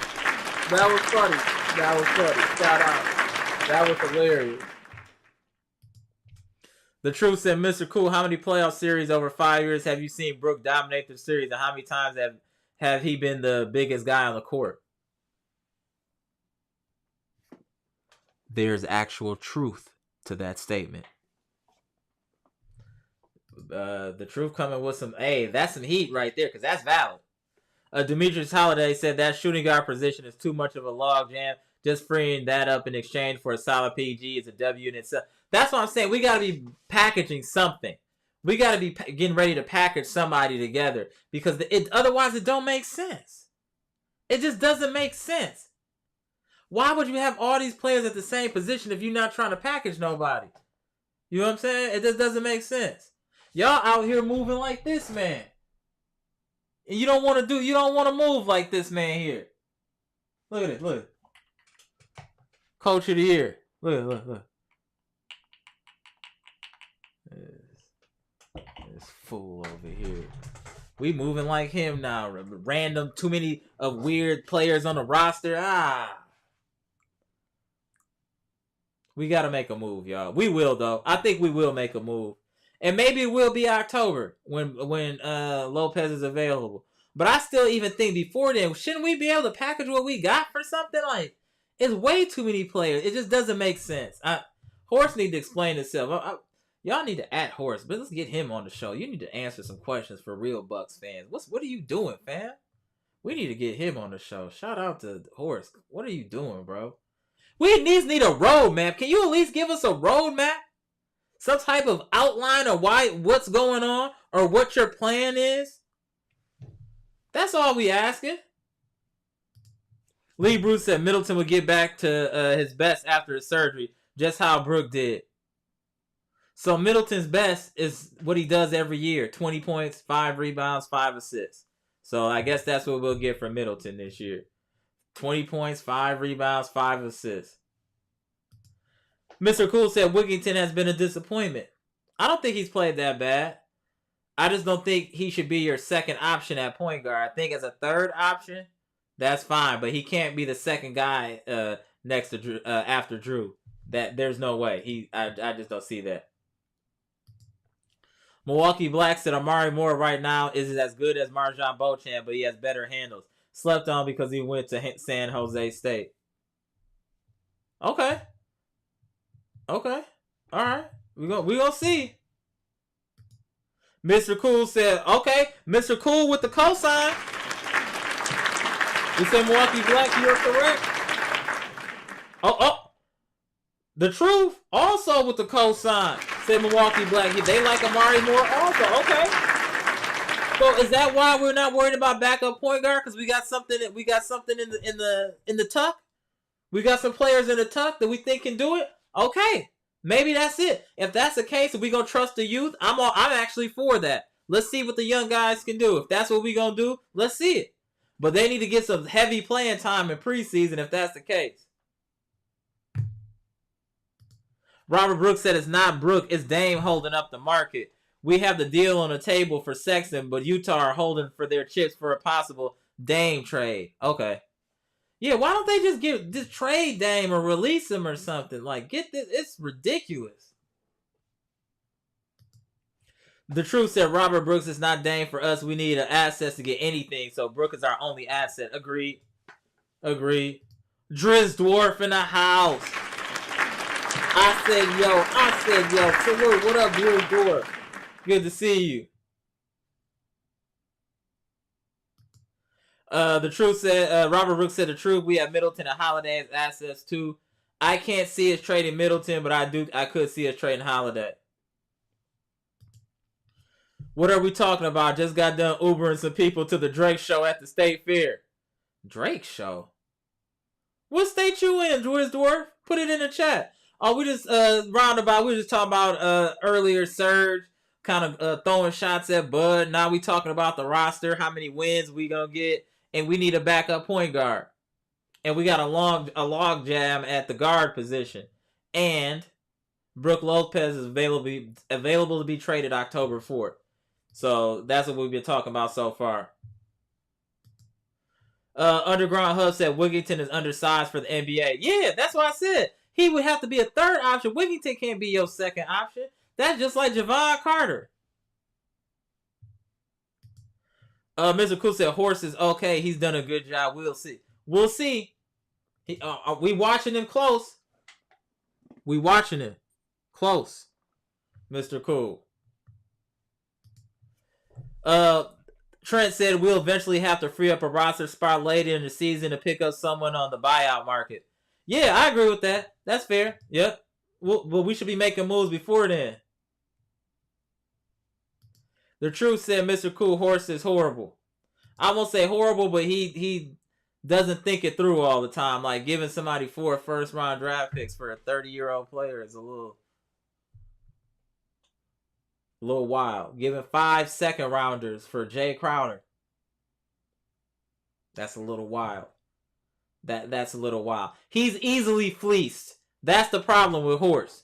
Speaker 1: That was funny. That was funny. Shout out. That was hilarious. The Truth said, Mr. Cool, how many playoff series over 5 years have you seen Brook dominate the series, and how many times have he been the biggest guy on the court? There's actual truth to that statement. The Truth coming with some, hey, that's some heat right there, because that's valid. Demetrius Holiday said that shooting guard position is too much of a log jam. Just freeing that up in exchange for a solid PG is a W in itself. That's what I'm saying. We got to be packaging something. We got to be getting ready to package somebody together because otherwise it don't make sense. It just doesn't make sense. Why would you have all these players at the same position if you're not trying to package nobody? You know what I'm saying? It just doesn't make sense. Y'all out here moving like this man. And you don't want to move like this man here. Look at it, look. Coach of the year. Look. This fool over here. We moving like him now. Random, too many of weird players on the roster. We got to make a move, y'all. We will, though. I think we will make a move. And maybe it will be October when Lopez is available. But I still even think before then, shouldn't we be able to package what we got for something? Like, it's way too many players. It just doesn't make sense. Horse need to explain himself. Y'all need to add Horse, but let's get him on the show. You need to answer some questions for real Bucks fans. What are you doing, fam? We need to get him on the show. Shout out to Horse. What are you doing, bro? We need a roadmap. Can you at least give us a roadmap? Some type of outline of what's going on or what your plan is? That's all we asking. Lee Bruce said Middleton would get back to his best after his surgery, just how Brook did. So Middleton's best is what he does every year. 20 points, 5 rebounds, 5 assists. So I guess that's what we'll get from Middleton this year. 20 points, 5 rebounds, 5 assists. Mr. Cool said Wigginton has been a disappointment. I don't think he's played that bad. I just don't think he should be your second option at point guard. I think as a third option, that's fine. But he can't be the second guy next to Drew, after Drew. There's no way. I just don't see that. Milwaukee Black said Amari Moore right now isn't as good as Marjon Beauchamp, but he has better handles. Slept on because he went to San Jose State. Okay. All right. We gonna see. Mr. Cool said, okay. Mr. Cool with the cosign. We said Milwaukee Black, you're correct. Oh. The Truth also with the cosign. Said Milwaukee Black. They like Amari Moore also. Okay. So is that why we're not worried about backup point guard? Because we got something in the tuck? We got some players in the tuck that we think can do it? Okay. Maybe that's it. If that's the case, if we gonna trust the youth, I'm actually for that. Let's see what the young guys can do. If that's what we gonna do, let's see it. But they need to get some heavy playing time in preseason if that's the case. Robert Brooks said it's not Brook, it's Dame holding up the market. We have the deal on the table for Sexton, but Utah are holding for their chips for a possible Dame trade. Okay. Yeah, why don't they just trade Dame or release him or something? Like, get this. It's ridiculous. The Truth said Robert Brooks is not Dame for us. We need assets to get anything, so Brook is our only asset. Agreed. Drizz Dwarf in the house. I said yo. Salute. What up, Drizz Dwarf? Good to see you. The Truth said, Robert Brooks said the Truth. We have Middleton and Holiday as assets too. I can't see us trading Middleton, but I could see us trading Holiday. What are we talking about? Just got done Ubering some people to the Drake show at the State Fair. Drake show? What state you in, Drizz Dwarf? Put it in the chat. Oh, we just we were just talking about earlier Serge kind of throwing shots at Bud. Now we talking about the roster, how many wins we gonna get, and we need a backup point guard. And we got a log jam at the guard position. And Brook Lopez is available to be traded October 4th. So that's what we've been talking about so far. Underground Hub said Wigginton is undersized for the NBA. Yeah, that's what I said. He would have to be a third option. Wigginton can't be your second option. That's just like Javon Carter. Mr. Cool said Horse is okay. He's done a good job. We'll see. We watching him close. Mr. Cool. Trent said we'll eventually have to free up a roster spot later in the season to pick up someone on the buyout market. Yeah, I agree with that. That's fair. Yep. Well, we should be making moves before then. The Truth said Mr. Cool Horse is horrible. I won't say horrible, but he doesn't think it through all the time. Like giving somebody 4 first-round draft picks for a 30-year-old player is a little wild. Giving 5 second-rounders for Jay Crowder. That's a little wild. That's a little wild. He's easily fleeced. That's the problem with Horse.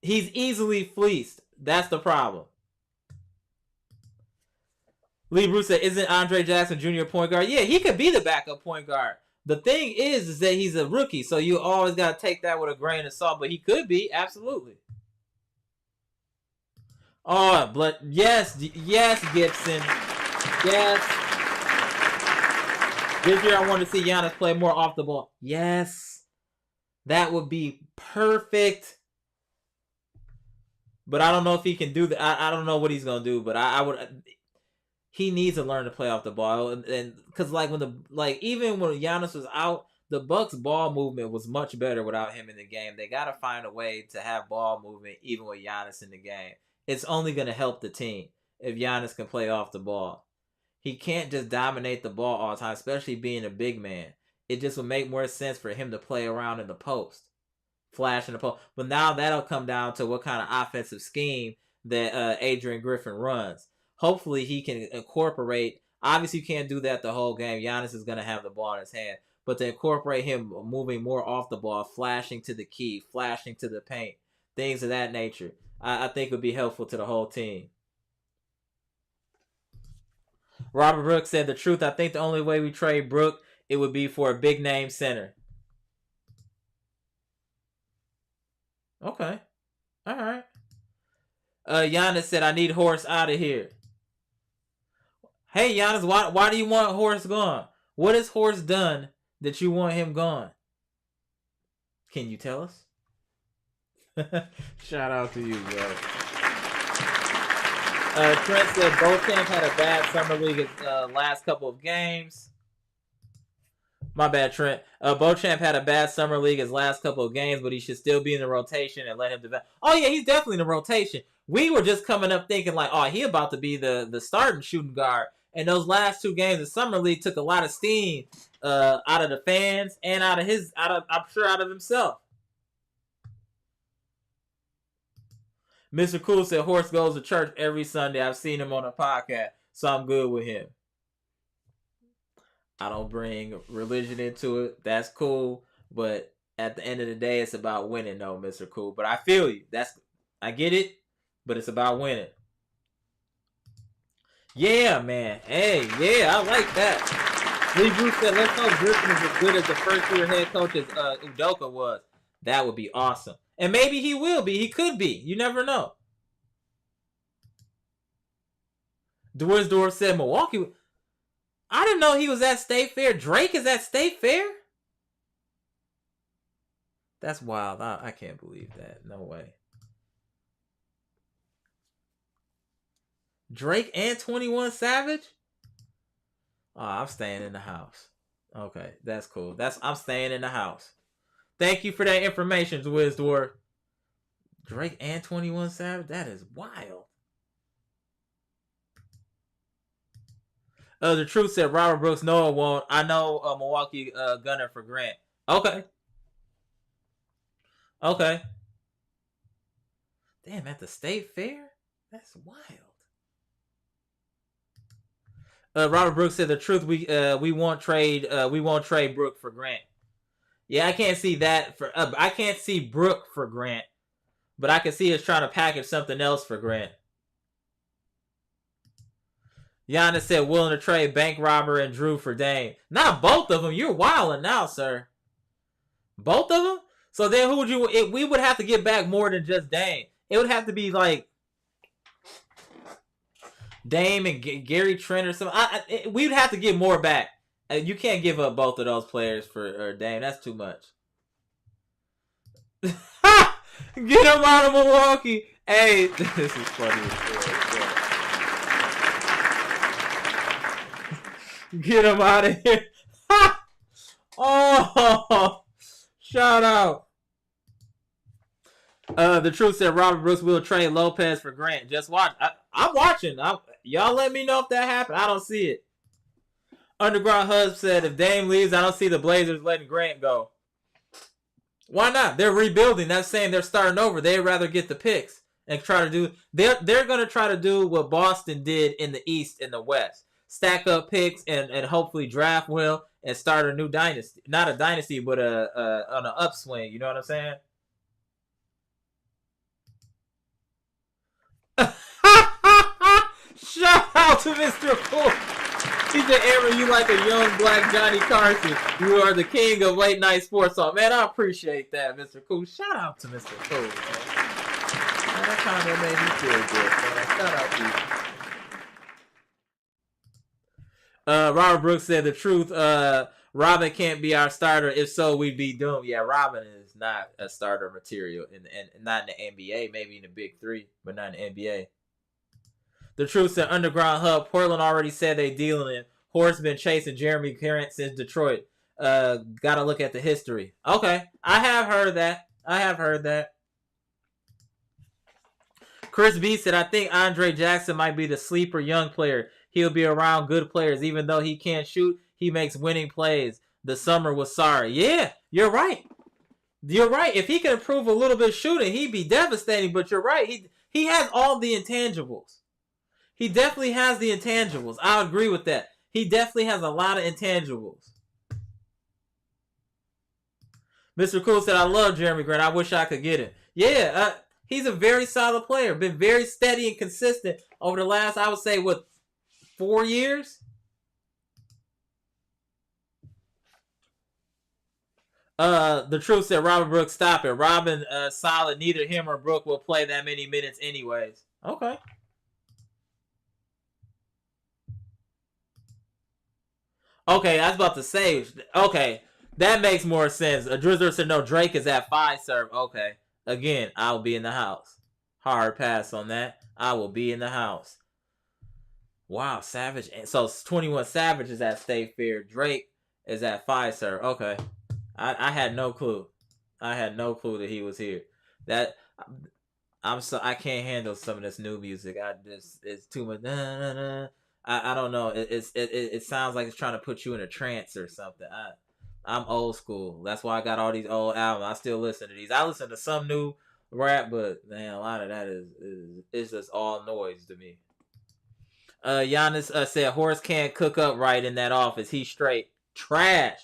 Speaker 1: He's easily fleeced. That's the problem. Lee Bruce said, isn't Andre Jackson Jr. point guard? Yeah, he could be the backup point guard. The thing is that he's a rookie, so you always got to take that with a grain of salt, but he could be, absolutely. Oh, but yes, Gibson. Yes. This year I want to see Giannis play more off the ball. Yes. That would be perfect. But I don't know if he can do that. I don't know what he's gonna do. But I would. He needs to learn to play off the ball, and because even when Giannis was out, the Bucks' ball movement was much better without him in the game. They got to find a way to have ball movement even with Giannis in the game. It's only going to help the team if Giannis can play off the ball. He can't just dominate the ball all the time, especially being a big man. It just would make more sense for him to play around in the post, flash in the post. But now that'll come down to what kind of offensive scheme that Adrian Griffin runs. Hopefully he can incorporate. Obviously, you can't do that the whole game. Giannis is going to have the ball in his hand. But to incorporate him moving more off the ball, flashing to the key, flashing to the paint, things of that nature, I think would be helpful to the whole team. Robert Brooks said, the truth, I think the only way we trade Brook, it would be for a big-name center. Okay. All right. Giannis said, I need Horst out of here. Hey, Giannis, why do you want Horst gone? What has Horst done that you want him gone? Can you tell us? Shout out to you, bro. Trent said Beauchamp had a bad summer league last couple of games. My bad, Trent. Beauchamp had a bad summer league his last couple of games, but he should still be in the rotation and let him develop. Oh, yeah, he's definitely in the rotation. We were just coming up thinking like, oh, he about to be the starting shooting guard. And those last 2 games of summer league took a lot of steam out of the fans and I'm sure out of himself. Mr. Cool said Horst goes to church every Sunday. I've seen him on a podcast, so I'm good with him. I don't bring religion into it. That's cool. But at the end of the day, it's about winning, though, Mr. Cool. But I feel you. I get it, but it's about winning. Yeah, man. Hey, yeah, I like that. Lee Bruce said, let's hope Griffin is as good as the first-year head coach as Udoka was. That would be awesome. And maybe he will be. He could be. You never know. Dworsdorf said Milwaukee. I didn't know he was at State Fair. Drake is at State Fair? That's wild. I can't believe that. No way. Drake and 21 Savage? Oh, I'm staying in the house. Okay, that's cool. I'm staying in the house. Thank you for that information, Wisdor. Drake and 21 Savage? That is wild. The truth said Robert Brooks, no, it won't. I know Milwaukee gunner for Grant. Okay. Okay. Damn, at the State Fair? That's wild. Robert Brooks said the truth. We won't trade Brook for Grant. Yeah, I can't see that for. I can't see Brook for Grant, but I can see us trying to package something else for Grant. Giannis said willing to trade bank robber and Drew for Dame. Not both of them. You're wilding now, sir. Both of them. So then, who would you? We would have to get back more than just Dame. It would have to be like Dame and Gary Trent or something. We would have to get more back. You can't give up both of those players for Dame. That's too much. Get him out of Milwaukee. Hey, this is funny. Get him out of here. Oh, shout out. The truth said Robert Brooks will trade Lopez for Grant. Just watch. I'm watching. Y'all let me know if that happened. I don't see it. Underground Hub said if Dame leaves, I don't see the Blazers letting Grant go. Why not? They're rebuilding. That's saying they're starting over. They'd rather get the picks and try to do. They're going to try to do what Boston did in the East and the West. Stack up picks and hopefully draft well and start a new dynasty. Not a dynasty, but on an upswing. You know what I'm saying? Shout out to Mr. Cool. He said, Aaron, you like a young black Johnny Carson. You are the king of late night sports talk. Man, I appreciate that, Mr. Cool. Shout out to Mr. Cool, man. That comment made me feel good, man. Shout out to you. Robert Brooks said the truth. Robin can't be our starter. If so, we'd be doomed. Yeah, Robin is not a starter material, and not in the NBA, maybe in the Big Three, but not in the NBA. The Truth said Underground Hub. Portland already said they dealing in. Horse been chasing Jeremy Grant since Detroit. Gotta look at the history. Okay, I have heard that. Chris B said, I think Andre Jackson might be the sleeper young player. He'll be around good players. Even though he can't shoot, he makes winning plays. The summer was sorry. Yeah, you're right. If he can improve a little bit shooting, he'd be devastating. But you're right. He has all the intangibles. He definitely has the intangibles. I agree with that. He definitely has a lot of intangibles. Mr. Cool said, I love Jeremy Grant. I wish I could get him. Yeah, he's a very solid player. Been very steady and consistent over the last, I would say, 4 years? The Truth said, Robin Brooks, stop it. Robin, solid. Neither him or Brook will play that many minutes anyways. Okay. Okay, I was about to say, okay, that makes more sense. A Drizzler said, no, Drake is at 5 serve. Okay. Again, I'll be in the house. Hard pass on that. I will be in the house. Wow, Savage. So 21 Savage is at State Fair. Drake is at 5 serve. Okay. I had no clue. I had no clue that he was here. I can't handle some of this new music. It's too much. I don't know. It sounds like it's trying to put you in a trance or something. I'm old school. That's why I got all these old albums. I still listen to these. I listen to some new rap, but man, a lot of that is just all noise to me. Giannis said Horace can't cook up right in that office. He's straight trash.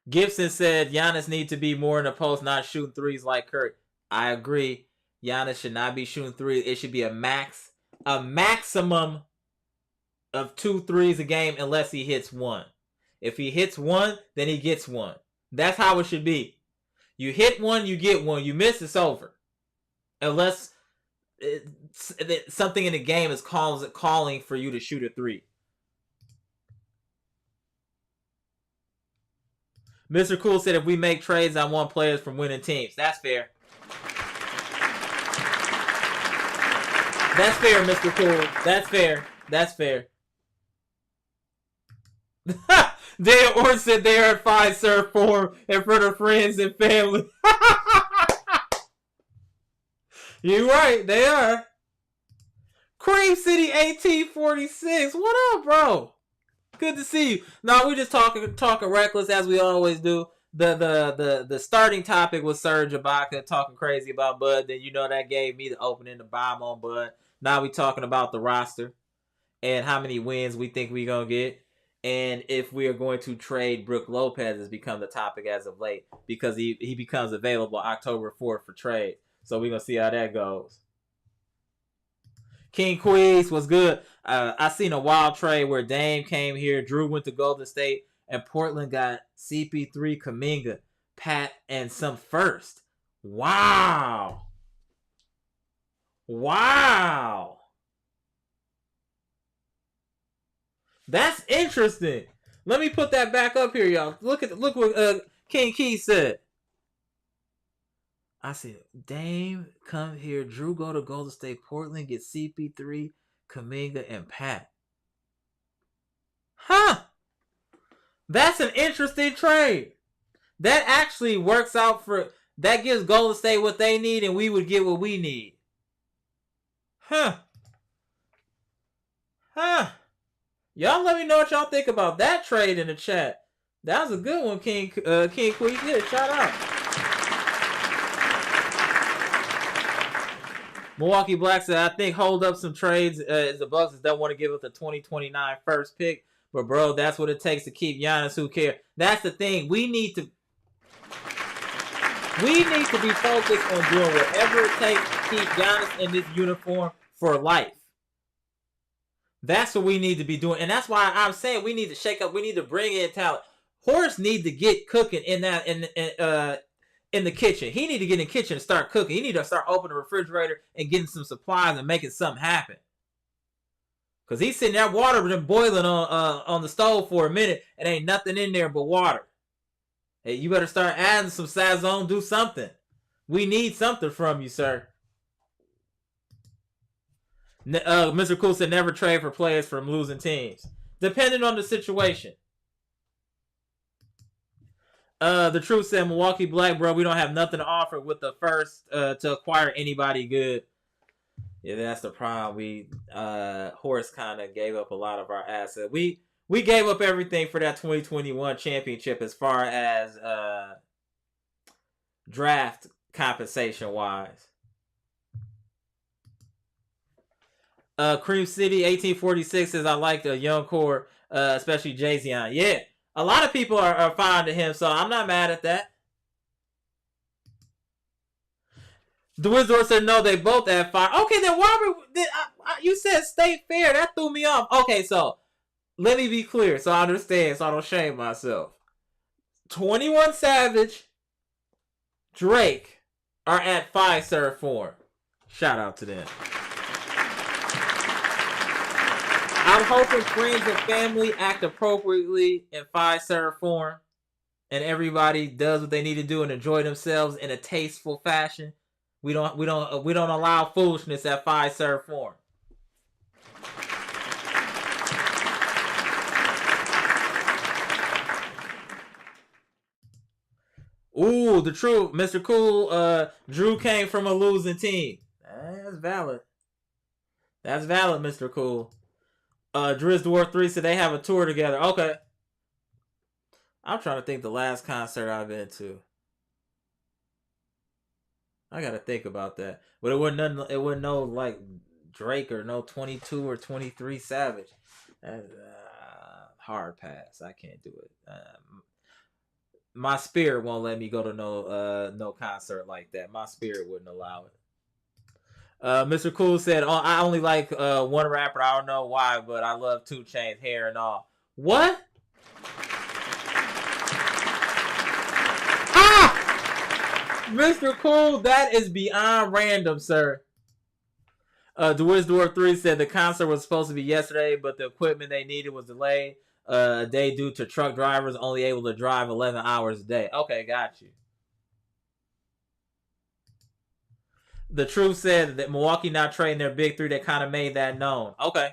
Speaker 1: Gibson said Giannis need to be more in the post, not shooting threes like Kurt. I agree. Giannis should not be shooting threes. It should be a maximum of 2 threes a game unless he hits one. If he hits one, then he gets one. That's how it should be. You hit one, you get one. You miss, it's over. Unless something in the game is calling for you to shoot a 3. Mr. Cool said if we make trades, I want players from winning teams. That's fair. That's fair, Mr. Cool. That's fair. Dan Orr said they are at 5 serve form in front of friends and family. You're right, they are. Cream City 1846. What up, bro? Good to see you. No, we just talking reckless as we always do. The starting topic was Serge Ibaka talking crazy about Bud. Then that gave me the opening to bomb on Bud. Now we talking about the roster and how many wins we think we gonna get, and if we are going to trade Brook Lopez has become the topic as of late because he becomes available October 4th for trade. So we're gonna see how that goes. King Quiz was good. I seen a wild trade where Dame came here, Drew went to Golden State, and Portland got CP3, Kuminga, Pat, and some first. Wow. That's interesting. Let me put that back up here, y'all. Look what King Key said. I said, Dame come here, Drew go to Golden State, Portland get CP3, Kuminga, and Pat. Huh. That's an interesting trade. That actually works out that gives Golden State what they need and we would get what we need. Huh. Y'all let me know what y'all think about that trade in the chat. That was a good one, King Queen. Yeah, shout out. Milwaukee Bucks said, I think hold up some trades as the Bucks don't want to give up the 2029 first pick. But, bro, that's what it takes to keep Giannis. Who cares? That's the thing. We need to be focused on doing whatever it takes to keep Giannis in this uniform for life. That's what we need to be doing. And that's why I'm saying we need to shake up. We need to bring in talent. Horace need to get cooking in the kitchen. He need to get in the kitchen and start cooking. He need to start opening the refrigerator and getting some supplies and making something happen. Cause he's sitting that water been boiling on the stove for a minute and ain't nothing in there but water. Hey, you better start adding some Sazone. Do something. We need something from you, sir. Mr. Cool said never trade for players from losing teams. Depending on the situation. The Truth said Milwaukee Black, bro, we don't have nothing to offer with the first to acquire anybody good. Yeah, that's the problem. We Horse kind of gave up a lot of our assets. We gave up everything for that 2021 championship as far as draft compensation wise. Cream City 1846 says I like the young core, especially Jayzion. Yeah, a lot of people are fond of him, so I'm not mad at that. The Wizard said no, they both at 5. Okay, then why you said State Fair? That threw me off. Okay, so let me be clear so I understand, so I don't shame myself. 21 Savage, Drake are at 5-serve form. Shout out to them. I'm hoping friends and family act appropriately in 5-serve form, and everybody does what they need to do and enjoy themselves in a tasteful fashion. We don't allow foolishness at 5-serve form. Ooh, the truth, Mr. Cool. Drew came from a losing team. That's valid. That's valid, Mr. Cool. Driz Dwarf 3 said they have a tour together. Okay. I'm trying to think the last concert I've been to. I gotta think about that. But it wasn't no like Drake or no 22 or 23 Savage. That's hard pass. I can't do it. My spirit won't let me go to no concert like that. My spirit wouldn't allow it. Mr. Cool said, "Oh, I only like one rapper. I don't know why, but I love 2 Chainz hair and all." What? Mr. Cool, that is beyond random, sir. DeWiz Dwarf 3 said the concert was supposed to be yesterday, but the equipment they needed was delayed a day due to truck drivers only able to drive 11 hours a day. Okay, got you. The Truth said that Milwaukee not trading their big 3. They kind of made that known. Okay.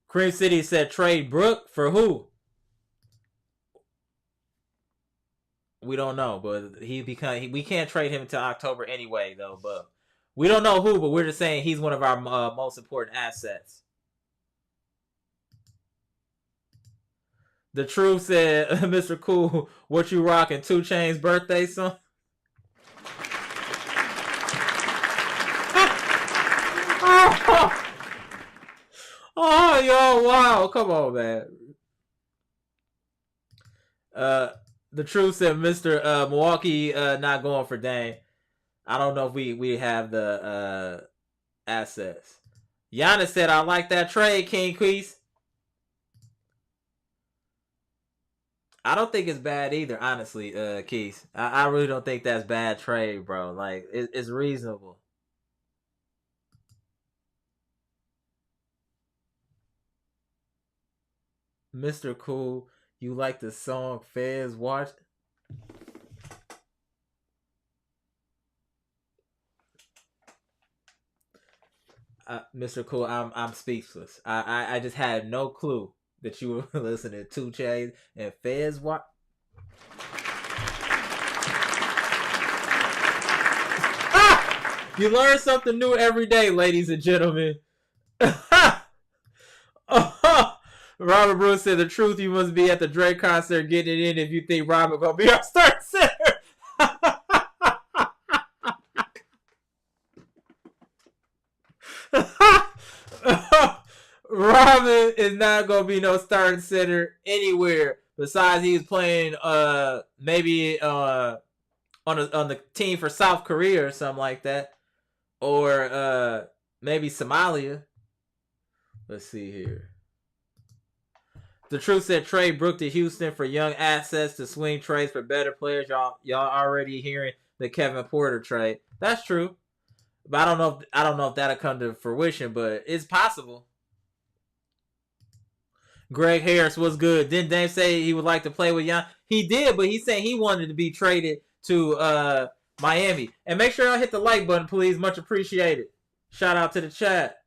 Speaker 1: Cream City said trade Brook for who? We don't know, but we can't trade him until October anyway, though. But we don't know who, but we're just saying he's one of our most important assets. The Truth said, Mr. Cool, what you rocking? 2 Chainz birthday song? Oh, yo, wow. Come on, man. The Truth said, Mr. Milwaukee not going for Dame. I don't know if we have the assets. Giannis said, I like that trade, King Queese. I don't think it's bad either, honestly, Keith. I really don't think that's bad trade, bro. Like, it's reasonable. Mr. Cool, you like the song Fez Watch? Mr. Cool, I'm speechless. I just had no clue that you were listening to 2 Chainz and Fez Watch. You learn something new every day, ladies and gentlemen. Robert Bruce said, the truth, you must be at the Drake concert getting it in if you think Robert gonna be our start center. Robin is not gonna be no starting center anywhere. Besides, he's playing maybe on the team for South Korea or something like that, or maybe Somalia. Let's see here. The Truth said trade Brook to Houston for young assets to swing trades for better players. Y'all already hearing the Kevin Porter trade. That's true. But I don't know if that'll come to fruition, but it's possible. Greg Harris was good. Didn't Dame say he would like to play with Giannis? He did, but he said he wanted to be traded to Miami. And make sure y'all hit the like button, please. Much appreciated. Shout out to the chat.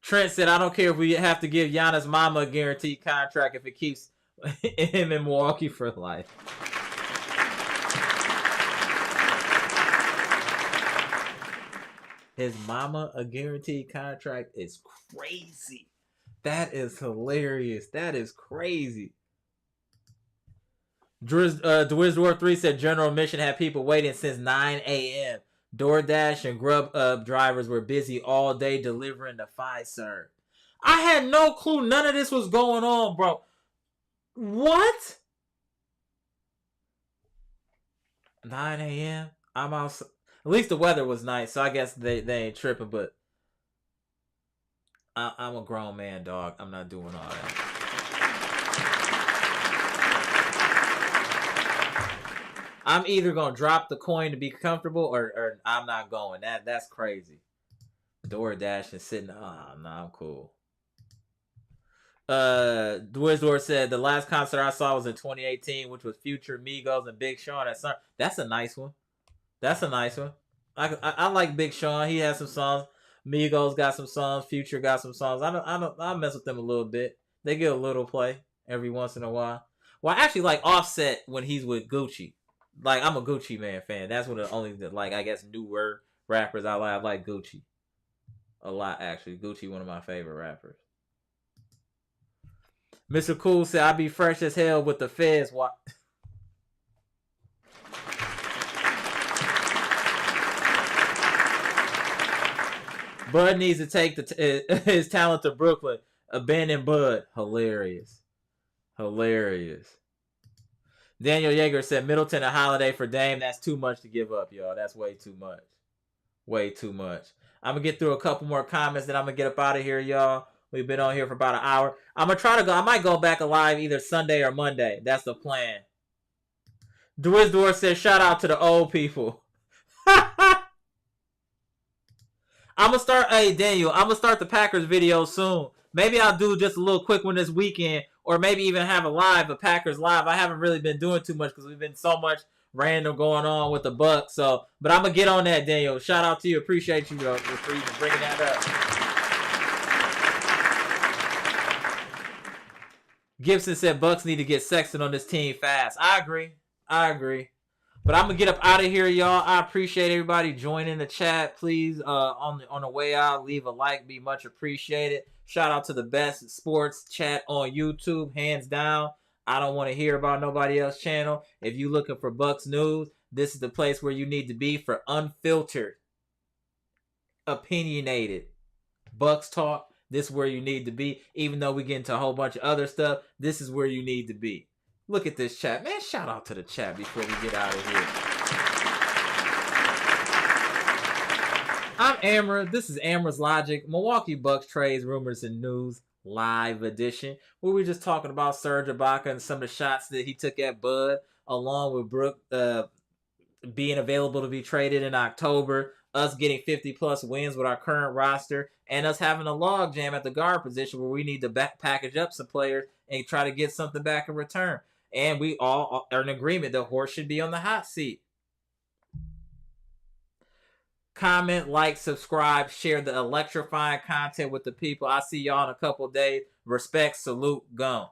Speaker 1: Trent said, I don't care if we have to give Giannis mama a guaranteed contract if it keeps him in Milwaukee for life. His mama a guaranteed contract is crazy. That is hilarious. That is crazy. Dwizdor 3 said General Mission had people waiting since 9 a.m. DoorDash and Grubhub drivers were busy all day delivering the Serge. I had no clue none of this was going on, bro. What? 9 a.m. I'm outside. At least the weather was nice, so I guess they ain't tripping, but I'm a grown man, dog. I'm not doing all that. I'm either going to drop the coin to be comfortable or I'm not going. That's crazy. DoorDash and sitting. Oh, no, I'm cool. Dwizdor said the last concert I saw was in 2018, which was Future, Migos, and Big Sean. That's a nice one. That's a nice one. I like Big Sean. He has some songs. Migos got some songs. Future got some songs. I mess with them a little bit. They get a little play every once in a while. Well, I actually like Offset when he's with Gucci. Like, I'm a Gucci Man fan. That's one of the only, like, I guess, newer rappers I like. I like Gucci a lot, actually. Gucci, one of my favorite rappers. Mr. Cool said, I'd be fresh as hell with the feds. What? Bud needs to take his talent to Brooklyn. Abandon Bud. Hilarious. Daniel Yeager said Middleton and Holiday for Dame. That's too much to give up, y'all. That's way too much. I'm going to get through a couple more comments, then I'm going to get up out of here, y'all. We've been on here for about an hour. I'm going to try to go. I might go back alive either Sunday or Monday. That's the plan. Dwizdor says, shout out to the old people. I'm going to start, hey, Daniel, I'm going to start the Packers video soon. Maybe I'll do just a little quick one this weekend, or maybe even have a Packers live. I haven't really been doing too much because we've been so much random going on with the Bucks. So, but I'm going to get on that, Daniel. Shout out to you. Appreciate you for even bringing that up. Gibson said Bucks need to get Sexton on this team fast. I agree. But I'm going to get up out of here, y'all. I appreciate everybody joining the chat. Please, on the way out, leave a like. Be much appreciated. Shout out to the best sports chat on YouTube, hands down. I don't want to hear about nobody else's channel. If you're looking for Bucks news, this is the place where you need to be for unfiltered, opinionated Bucks talk. This is where you need to be. Even though we get into a whole bunch of other stuff, this is where you need to be. Look at this chat. Man, shout out to the chat before we get out of here. I'm Amara. This is Amara's Logic. Milwaukee Bucks trades, rumors, and news live edition. Where we're just talking about Serge Ibaka and some of the shots that he took at Bud, along with Brook being available to be traded in October, us getting 50-plus wins with our current roster, and us having a logjam at the guard position where we need to package up some players and try to get something back in return. And we all are in agreement that Horst should be on the hot seat. Comment, like, subscribe, share the electrifying content with the people. I'll see y'all in a couple days. Respect, salute, gone.